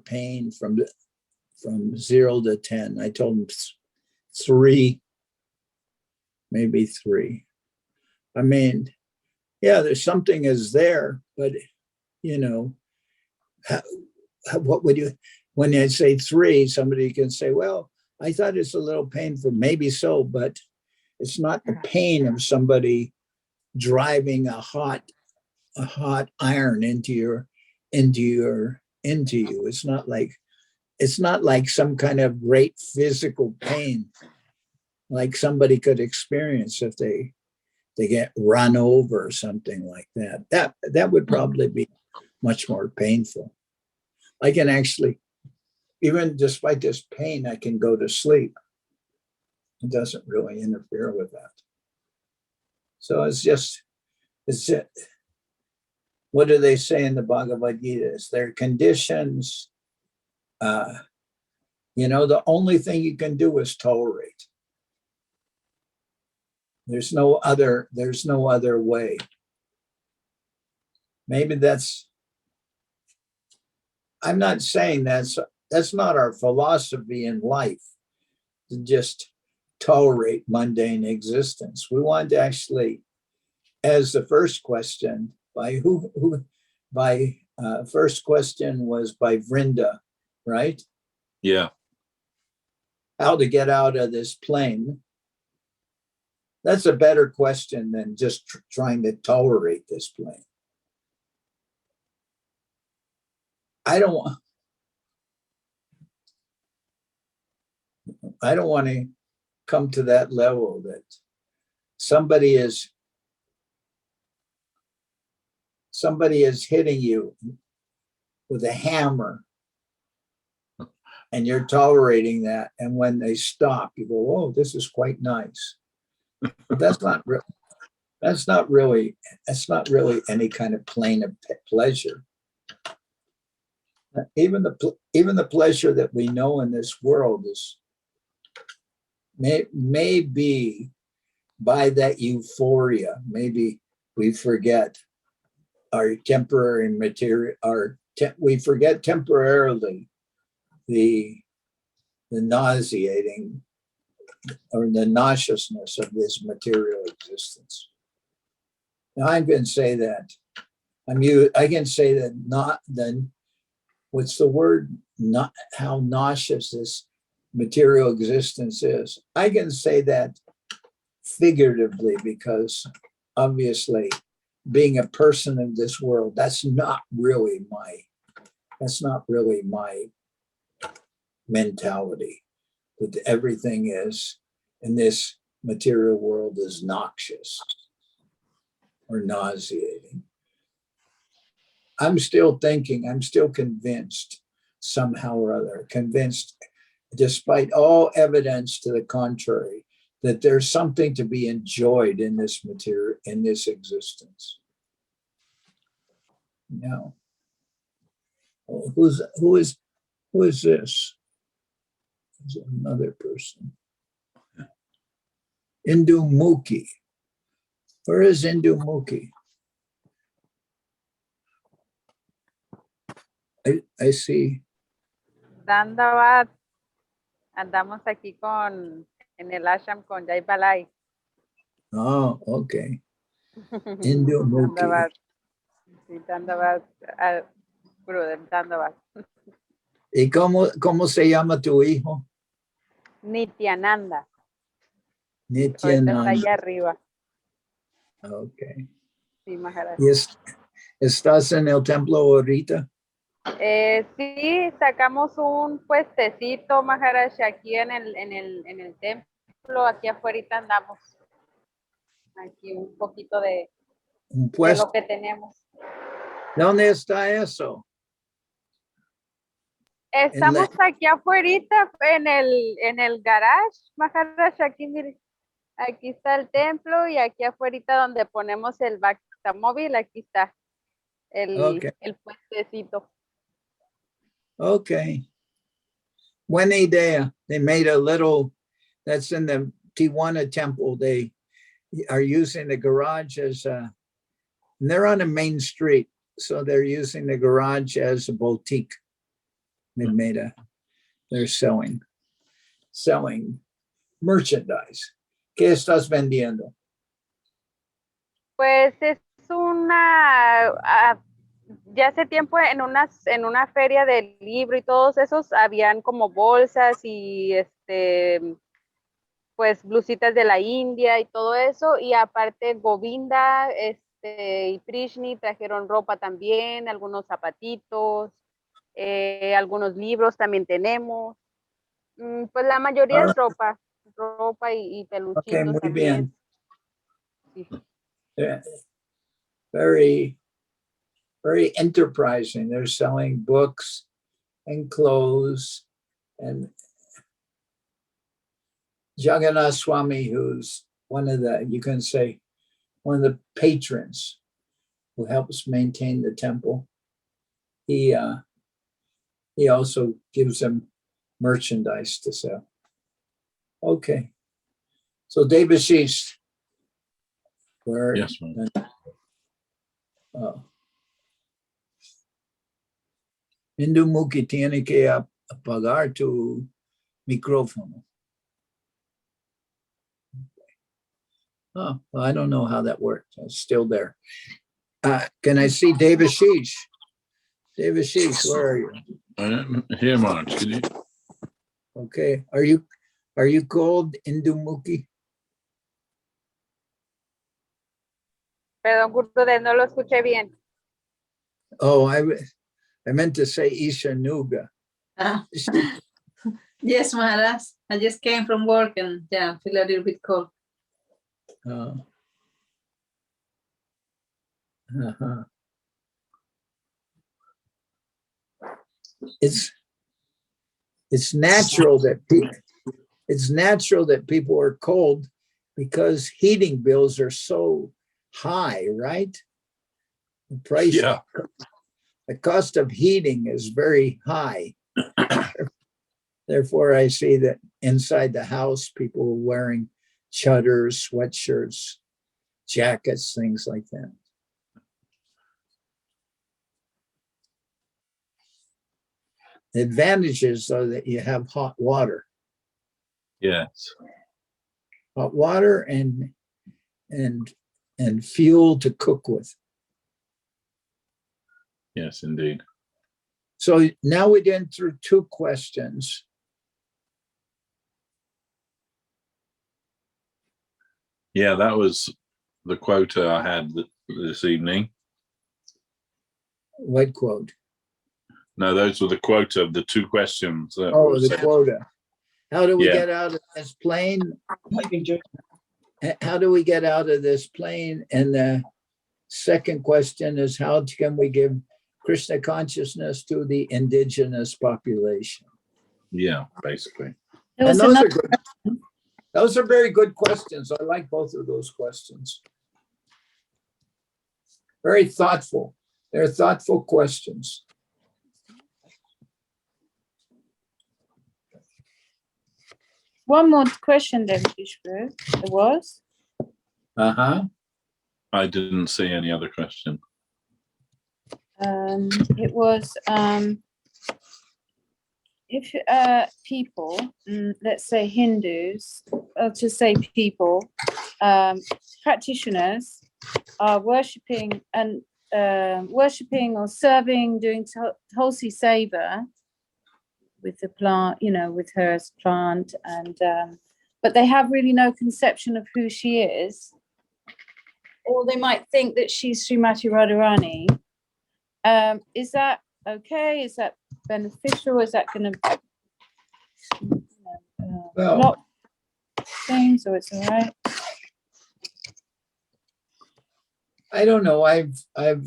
pain from 0 to 10. I told him 3, maybe 3. I mean, yeah, there's something is there, but what would you, when I say 3, somebody can say, well, I thought it's a little painful. Maybe so, but it's not the pain of somebody driving a hot iron into you. It's not like some kind of great physical pain like somebody could experience if they get run over or something like that. That would probably be much more painful. I can actually, even despite this pain, I can go to sleep. It doesn't really interfere with that. So it's it. What do they say in the Bhagavad Gita? Is there conditions? The only thing you can do is tolerate. There's no other way. Maybe I'm not saying that's not our philosophy in life, to just tolerate mundane existence. We want to actually, as the first question, first question was by Vrinda, right? Yeah. How to get out of this plane. That's a better question than just trying to tolerate this plane. I don't want to come to that level that somebody is hitting you with a hammer and you're tolerating that. And when they stop, you go, oh, this is quite nice. But that's not really any kind of plane of pleasure. Even the pleasure that we know in this world may be by that euphoria. Maybe we forget our temporary material, we forget temporarily the nauseating or the nauseousness of this material existence. Now I can say that not then. What's the word? Not how nauseous this material existence is. I can say that figuratively because obviously, being a person of this world, that's not really my mentality. That everything is in this material world is noxious or nauseating. I'm still thinking, I'm still convinced somehow or other, convinced despite all evidence to the contrary, that there's something to be enjoyed in this material, in this existence. Now, who is this? There's another person. Indumukhi. Where is Indumukhi? I see. Dandavat, andamos aquí en el ashram con Jai Balai. Oh, okay. Indumukhi. Dandavat, sí, Dandavat, brother, Dandavat. ¿Y cómo se llama tu hijo? Nityananda. Ahorita está Nityananda. allá arriba. Okay. Sí, Maharaj. ¿Y estás en el templo ahorita? Sí, sacamos un puestecito, Maharaj, aquí en el templo. Aquí afuera andamos. Aquí un poquito de lo que tenemos. ¿Dónde está eso? Estamos aquí afuera en el garage, Maharaj, aquí mire. Aquí está el templo y aquí afuera donde ponemos el móvil, aquí está el puestecito. Okay. Buena idea. They made a little, that's in the Tijuana temple. They are using the garage as and they're on a main street. So they're using the garage as a boutique. They made they're selling merchandise. ¿Qué estás vendiendo? Pues es ya hace tiempo en una feria del libro y todos esos habían como bolsas y pues blusitas de la India y todo eso, y aparte Govinda y Prishni trajeron ropa también, algunos zapatitos, algunos libros también tenemos, pues la mayoría es ropa y peluchitos. Okay, muy también. Bien. Sí. Very, very enterprising. They're selling books and clothes, and Jagannath Swami, who's one of the patrons who helps maintain the temple, he also gives them merchandise to sell. Okay. So Devashis, where? Yes, ma'am. Indumukhi tiene que apagar tu micrófono. Oh, well, I don't know how that works. It's still there. Can I see Devashis? Devashis, where are you? Here, Maharaj. Could you? Okay. Are you called Indumukhi? Perdón, Gurudev, no lo escuché bien. Oh, I meant to say Ishanuga. Yes, Maharaj. I just came from work and yeah, I feel a little bit cold. It's natural that people are cold because heating bills are so high, right? The price, Yeah. The cost of heating is very high. Therefore, I see that inside the house, people are wearing chudders, sweatshirts, jackets, things like that. The advantages are that you have hot water. Yes. Hot water and fuel to cook with. Yes, indeed. So now we went through 2 questions. Yeah, that was the quota I had this evening. What quote? No, those were the quota of the two questions. That Oh, were the sent. quota. How do we Yeah. get out of this plane? How do we get out of this plane? And the second question is, how can we give Krishna consciousness to the indigenous population? Yeah, basically. There And was those are another, good. Those are very good questions. I like both of those questions. Very thoughtful. They're thoughtful questions. one more question then, Vishnu. There was. Uh-huh. I didn't see any other question. It was if people, let's say Hindus, or to say people, practitioners are worshipping and worshipping or serving, doing Tulsi Seva with the plant, with her as plant, and but they have really no conception of who she is, or they might think that she's Srimati Radharani. Is that okay? Is that beneficial? Is that going to block things, or it's all right? I don't know. I've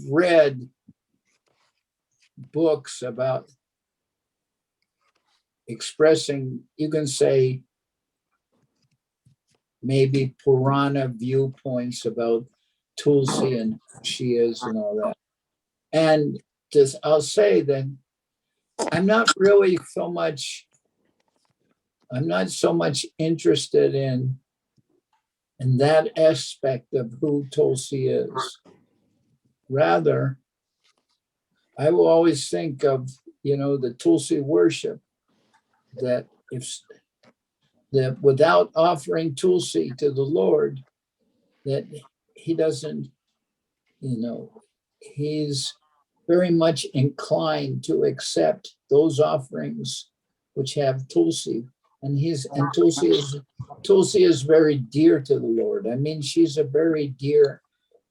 read books about expressing, you can say, maybe Purana viewpoints about Tulsi and who she is and all that. And just, I'll say that I'm not so much interested in that aspect of who Tulsi is. Rather, I will always think of, the Tulsi worship, that without offering Tulsi to the Lord, that he doesn't, he's very much inclined to accept those offerings which have Tulsi. And Tulsi is very dear to the Lord. I mean, she's a very dear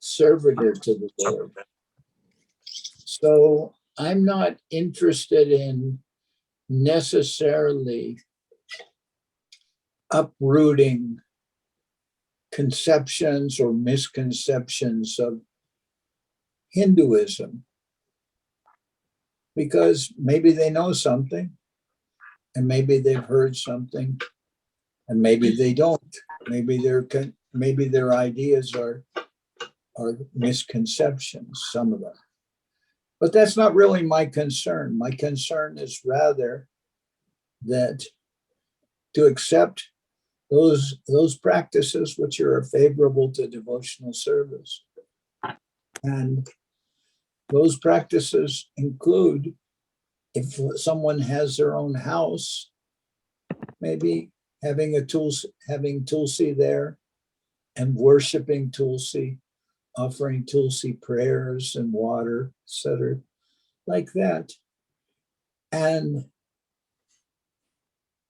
servitor to the Lord. So I'm not interested in necessarily uprooting conceptions or misconceptions of Hinduism, because maybe they know something, and maybe they've heard something, and maybe they don't. Maybe their ideas are misconceptions, some of them. But that's not really my concern. My concern is rather that to accept those practices which are favorable to devotional service. And those practices include, if someone has their own house, maybe having Tulsi there and worshiping Tulsi, offering Tulsi prayers and water, etc., like that. And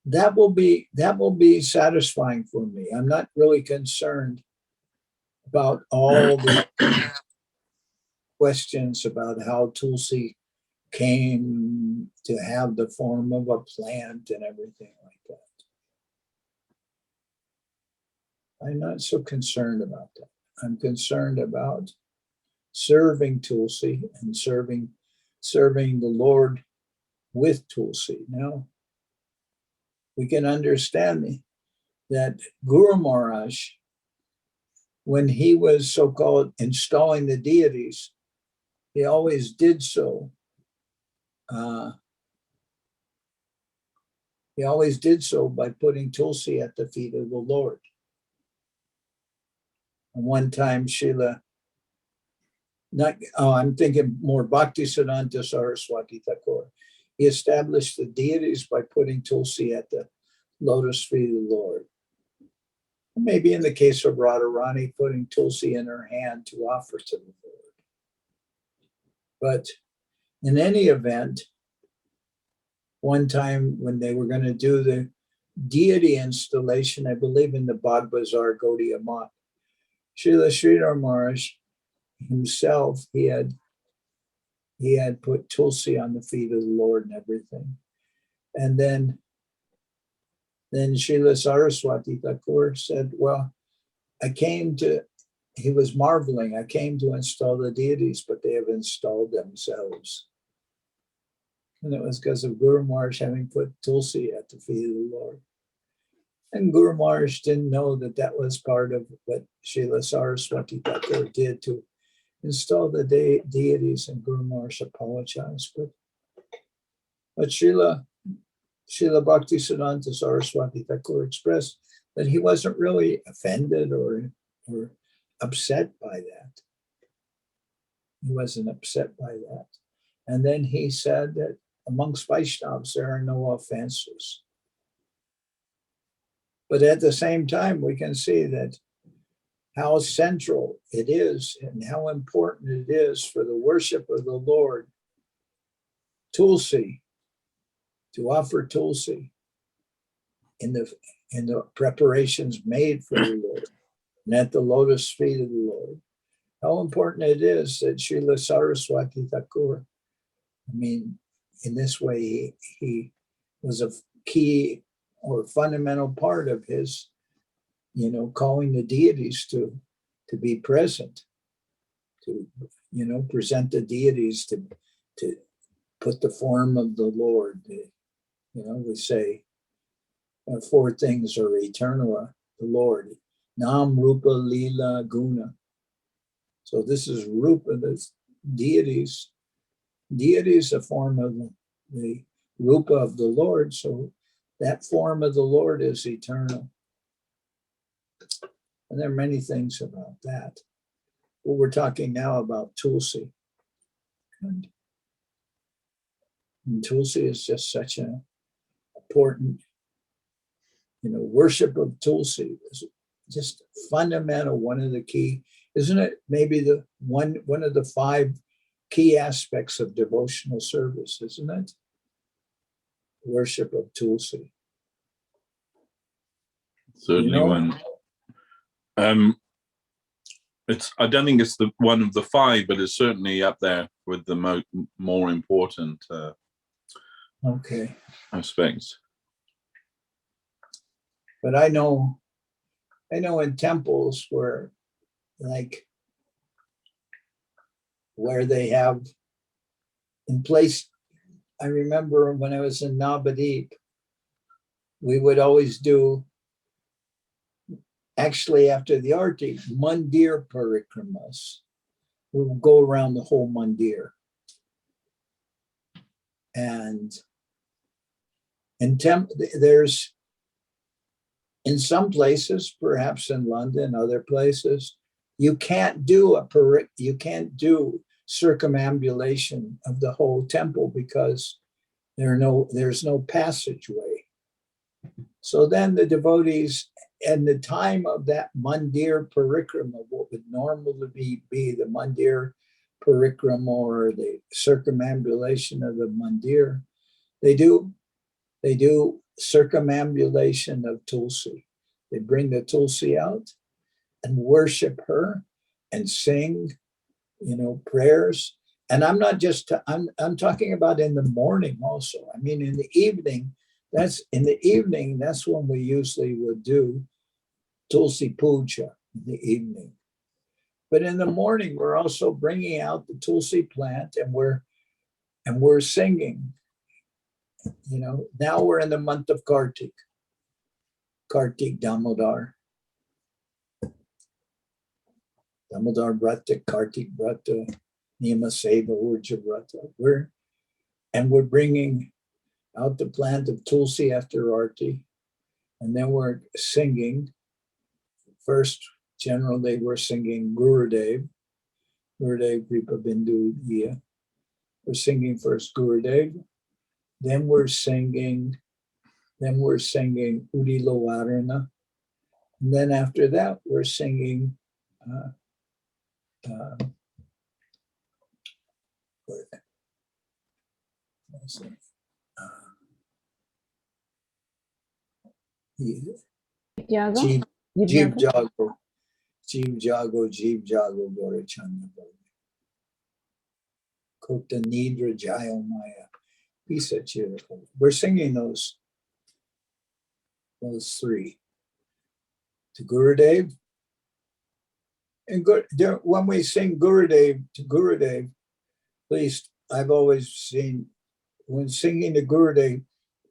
that will be satisfying for me. I'm not really concerned about all the questions about how Tulsi came to have the form of a plant and everything like that. I'm not so concerned about that. I'm concerned about serving Tulsi and serving the Lord with Tulsi. Now, we can understand that Guru Maharaj, when he was so-called installing the deities, he always did so. He always did so by putting Tulsi at the feet of the Lord. And one time, Srila, I'm thinking more Bhaktisiddhanta Saraswati Thakur. He established the deities by putting Tulsi at the lotus feet of the Lord. Maybe in the case of Radharani, putting Tulsi in her hand to offer to the Lord. But in any event, one time when they were going to do the deity installation, I believe in the Bagh Bazar Gaudiya Math, Sridhar Maharaj himself, he had put Tulsi on the feet of the Lord and everything. And then Srila Saraswati Thakur said, well, he was marveling, I came to install the deities, but they have installed themselves. And it was because of Guru Maharaj having put Tulsi at the feet of the Lord. And Guru Maharaj didn't know that that was part of what Srila Saraswati Thakur did to install the deities, and Guru Maharaj apologized. But Srila Bhakti Siddhanta Saraswati Thakur expressed that he wasn't really offended or upset by that. He wasn't upset by that. And then he said that amongst Vaishnavas, there are no offenses. But at the same time, we can see that how central it is and how important it is for the worship of the Lord, Tulsi, to offer Tulsi in the preparations made for the Lord and at the lotus feet of the Lord. How important it is that Srila Saraswati Thakur, in this way, he was a key or fundamental part of his, calling the deities to be present, to, present the deities to put the form of the Lord. We say four things are eternal, the Lord, Nam, Rupa, Lila, Guna. So this is Rupa, this deities. Deity is a form of the Rupa of the Lord, so that form of the Lord is eternal. And there are many things about that. But we're talking now about Tulsi. And Tulsi is just such an important, worship of Tulsi is just fundamental, one of the key, isn't it? Maybe the one of the 5 key aspects of devotional service, isn't it? Worship of Tulsi. Certainly one. I don't think it's the one of the 5, but it's certainly up there with the more important aspects. But I know in temples where they have in place, I remember when I was in Navadip, we would always do, actually after the Arti, Mandir Parikramas. We would go around the whole Mandir. And there's, in some places, perhaps in London, other places, you can't do circumambulation of the whole temple because there's no passageway. So then the devotees, and the time of that Mandir Parikrama, what would normally be the Mandir Parikrama or the circumambulation of the Mandir, they do circumambulation of Tulsi. They bring the Tulsi out and worship her and sing, prayers. And I'm talking about in the morning also. In the evening, that's when we usually would do Tulsi Puja in the evening. But in the morning, we're also bringing out the Tulsi plant and we're singing. Now we're in the month of Kartik Damodar Vrata, Kartik Vrata, Nima Seva, Urja Vrata. We're bringing out the plant of Tulsi after Arti, and then we're singing. First, generally, we're singing Gurudev Kripa Bindu Iya. We're singing first Gurudev, then we're singing Udilo Varana, and then after that, we're singing Jeev Jago. Jeev Jago Gore Chanda Bole. Kota Nidra Jayo Maya. Isa Chira. We're singing those three. To Gurudev. And when we sing Gurudev to Gurudev, at least I've always seen when singing to Gurudev,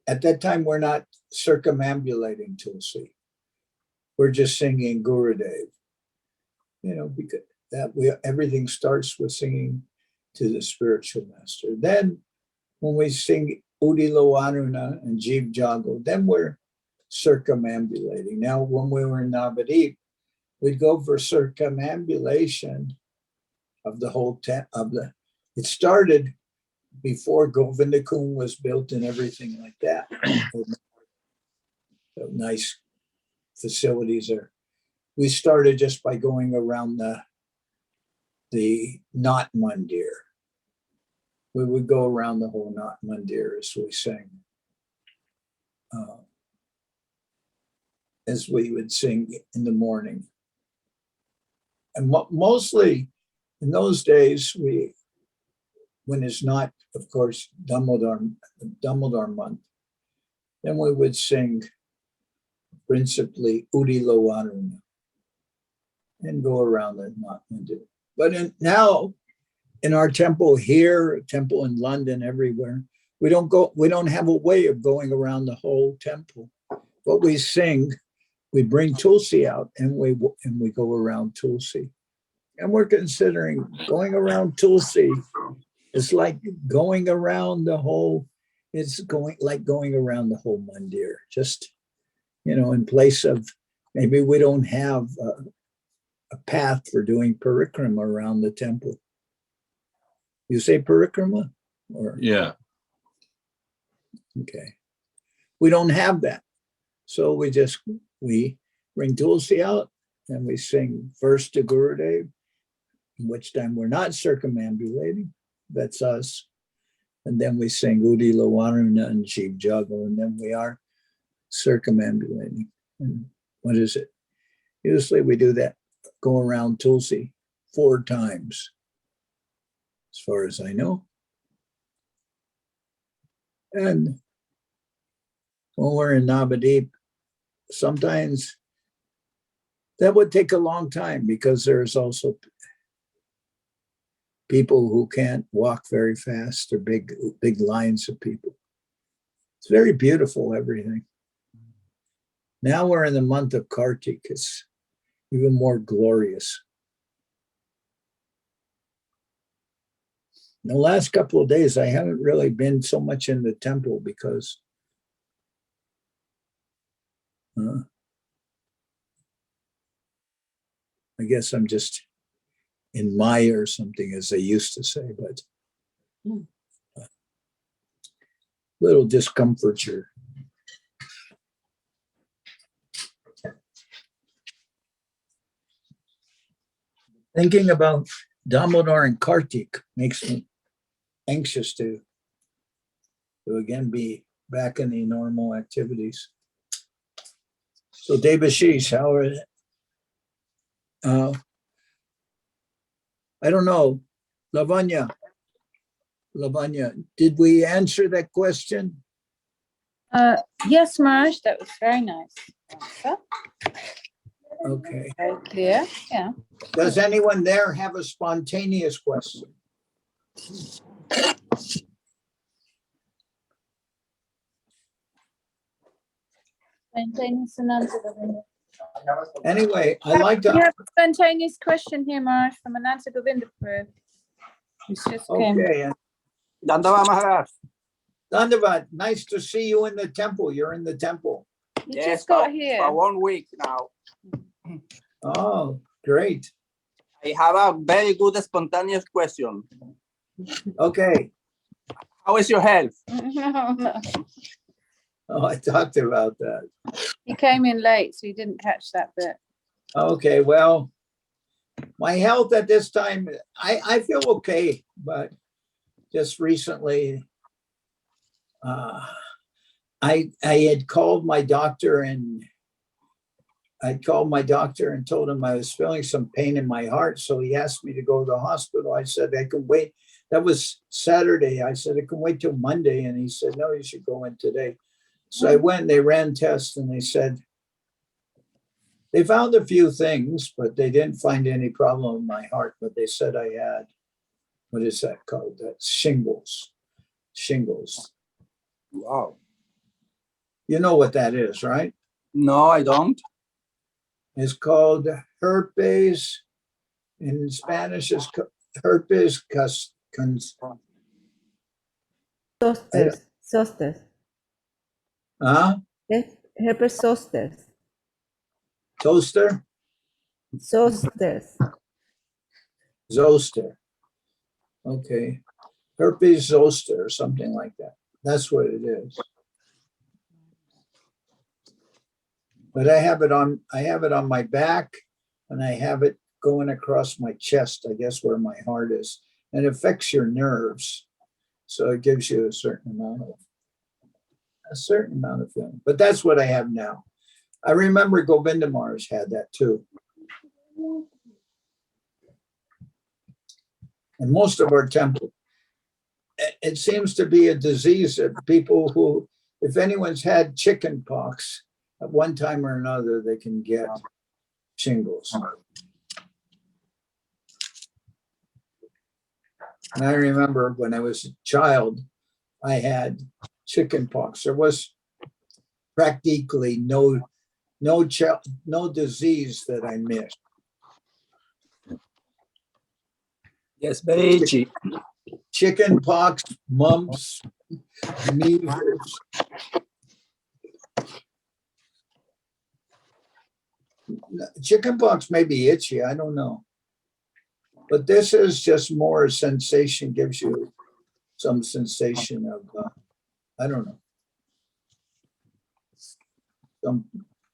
at that time we're not circumambulating Tulsi. We're just singing Gurudev. You know, because everything starts with singing to the spiritual master. Then when we sing Udilo Aruna and Jeev Jago, then we're circumambulating. Now, when we were in Navadip, we'd go for circumambulation of the whole it started before Govindakun was built and everything like that. So nice facilities there. We started just by going around the Nat Mandir. We would go around the whole Nat Mandir as we sang. As we would sing in the morning. And mostly in those days, when it's not, of course, Damodar month, then we would sing principally Udilo Aruna and go around the Nat Mandir. But now in our temple here, temple in London, everywhere, we don't have a way of going around the whole temple. But we sing, we bring Tulsi out and we go around Tulsi. And we're considering going around Tulsi. It's like going around the whole, going around the whole mandir. Just, in place of, maybe we don't have a path for doing parikrama around the temple. You say parikrama? Or? Yeah. Okay. We don't have that. So we bring Tulsi out and we sing first to Gurudev, in which time we're not circumambulating. That's us. And then we sing Udi Lawaruna and Jeev Jago, and then we are circumambulating. And what is it? Usually we do that, go around Tulsi 4 times, as far as I know. And when we're in Navadip, sometimes that would take a long time because there's also people who can't walk very fast or big lines of people. It's very beautiful, everything. Now we're in the month of Kartik. It's even more glorious. In the last couple of days, I haven't really been so much in the temple because I guess I'm just in Mayi or something, as they used to say, but little discomforture. Thinking about Damodar and Kartik makes me anxious to again be back in the normal activities. So Devashis, how are it? I don't know. Lavanya, did we answer that question? Yes, Maharaj, that was very nice answer. Okay. Very clear, yeah. Does anyone there have a spontaneous question? Spontaneous answer. Anyway, I like to. We have a spontaneous question here, Maharaj, from Ananta Govindapur. Who's just came. Okay. Dandava Maharaj. Dandavad, nice to see you in the temple. You're in the temple. You just got here. For 1 week now. Oh, great. I have a very good spontaneous question. Okay. How is your health? Oh, I talked about that. He came in late, so he didn't catch that bit. Okay, well, my health at this time, I feel okay, but just recently, I had called my doctor and I called my doctor and told him I was feeling some pain in my heart. So he asked me to go to the hospital. I said, I could wait. That was Saturday. I said, I can wait till Monday. And he said, no, you should go in today. So I went and they ran tests and they said, they found a few things, but they didn't find any problem with my heart. But they said I had, what is that called? That's shingles. Shingles. Wow. You know what that is, right? No, I don't. It's called herpes. In Spanish, it's herpes Zosters. Zosters. Herpes zosters. Toaster? Zosters. Zoster. Okay. Herpes zoster or something like that. That's what it is. But I have it on my back and I have it going across my chest, I guess where my heart is. And it affects your nerves. So it gives you a certain amount of feeling. But that's what I have now. I remember Govinda Maharaj had that too. And most of our temples, it seems to be a disease that people who, if anyone's had chicken pox at one time or another, they can get shingles. And I remember when I was a child, I had chicken pox. There was practically no disease that I missed. Yes, very itchy. Chicken pox, mumps, measles. Chicken pox may be itchy, I don't know. But this is just more a sensation, gives you some sensation of, I don't know, some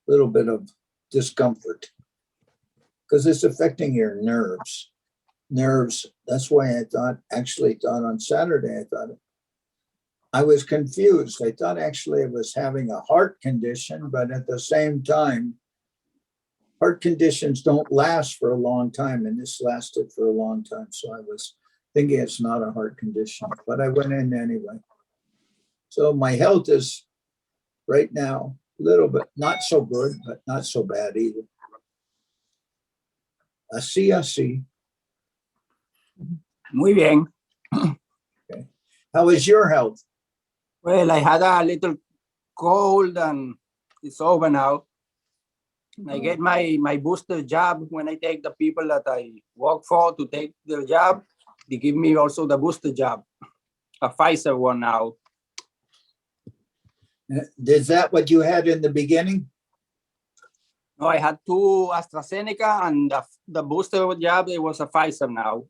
little bit of discomfort because it's affecting your nerves. That's why I thought on Saturday, I was confused. I thought actually I was having a heart condition, but at the same time, heart conditions don't last for a long time, and this lasted for a long time. So I was thinking it's not a heart condition, but I went in anyway. So my health is right now a little bit not so good, but not so bad either. Así. Muy bien. Okay. How is your health? Well, I had a little cold and it's over now. I get my booster jab when I take the people that I work for to take the jab. They give me also the booster jab, a Pfizer one now. Is that what you had in the beginning? No, I had 2 AstraZeneca and the booster jab, it was a Pfizer now.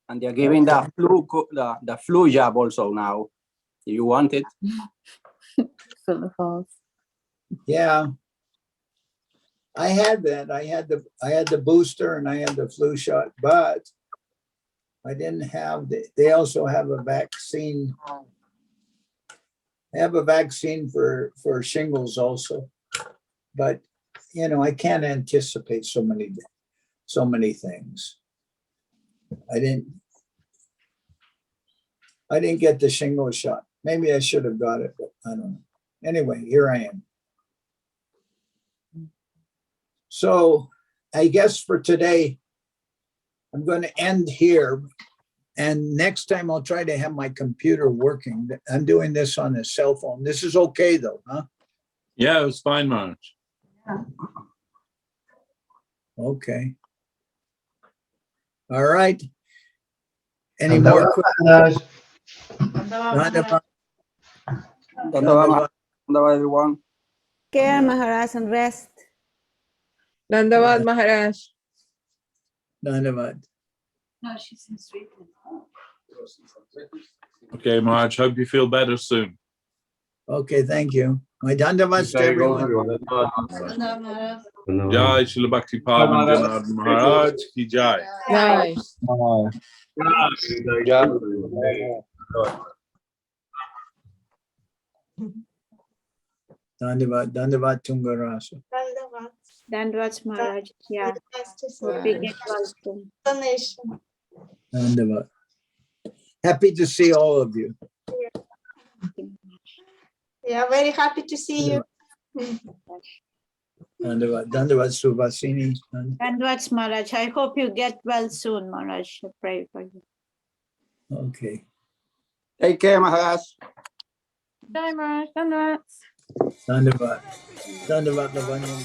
And they're giving the flu jab also now. If you want it. Yeah. I had that. I had the booster and I had the flu shot, but I didn't have they also have a vaccine. They have a vaccine for shingles also. But I can't anticipate so many things. I didn't get the shingles shot. Maybe I should have got it, but I don't know. Anyway, here I am. So I guess for today, I'm going to end here. And next time I'll try to have my computer working. I'm doing this on a cell phone. This is okay though, huh? Yeah, it was fine, Maharaj. Okay. All right. Any more questions? Dandavad, everyone. Care, Maharaj, and rest. Dandavad Maharaj. Dandavad. No, she's in Srila. Okay, Maharaj, hope you feel better soon. Okay, thank you. My dandavats to everyone. Jai Srila Bhakti Pavan Janardan Maharaj ki jai. Nice. Dandavat Tungarasa. Dandavats Maharaj. Yeah. Hope you get well soon. Dandavat. Happy to see all of you. Yeah, very happy to see you. Dandavat Subhasini. Dandavats Maharaj. I hope you get well soon, Maharaj. I pray for you. Okay. Take care, Maharaj. Bye, Maharaj. Dandavats. Dandavat. Dandavat Lavanya.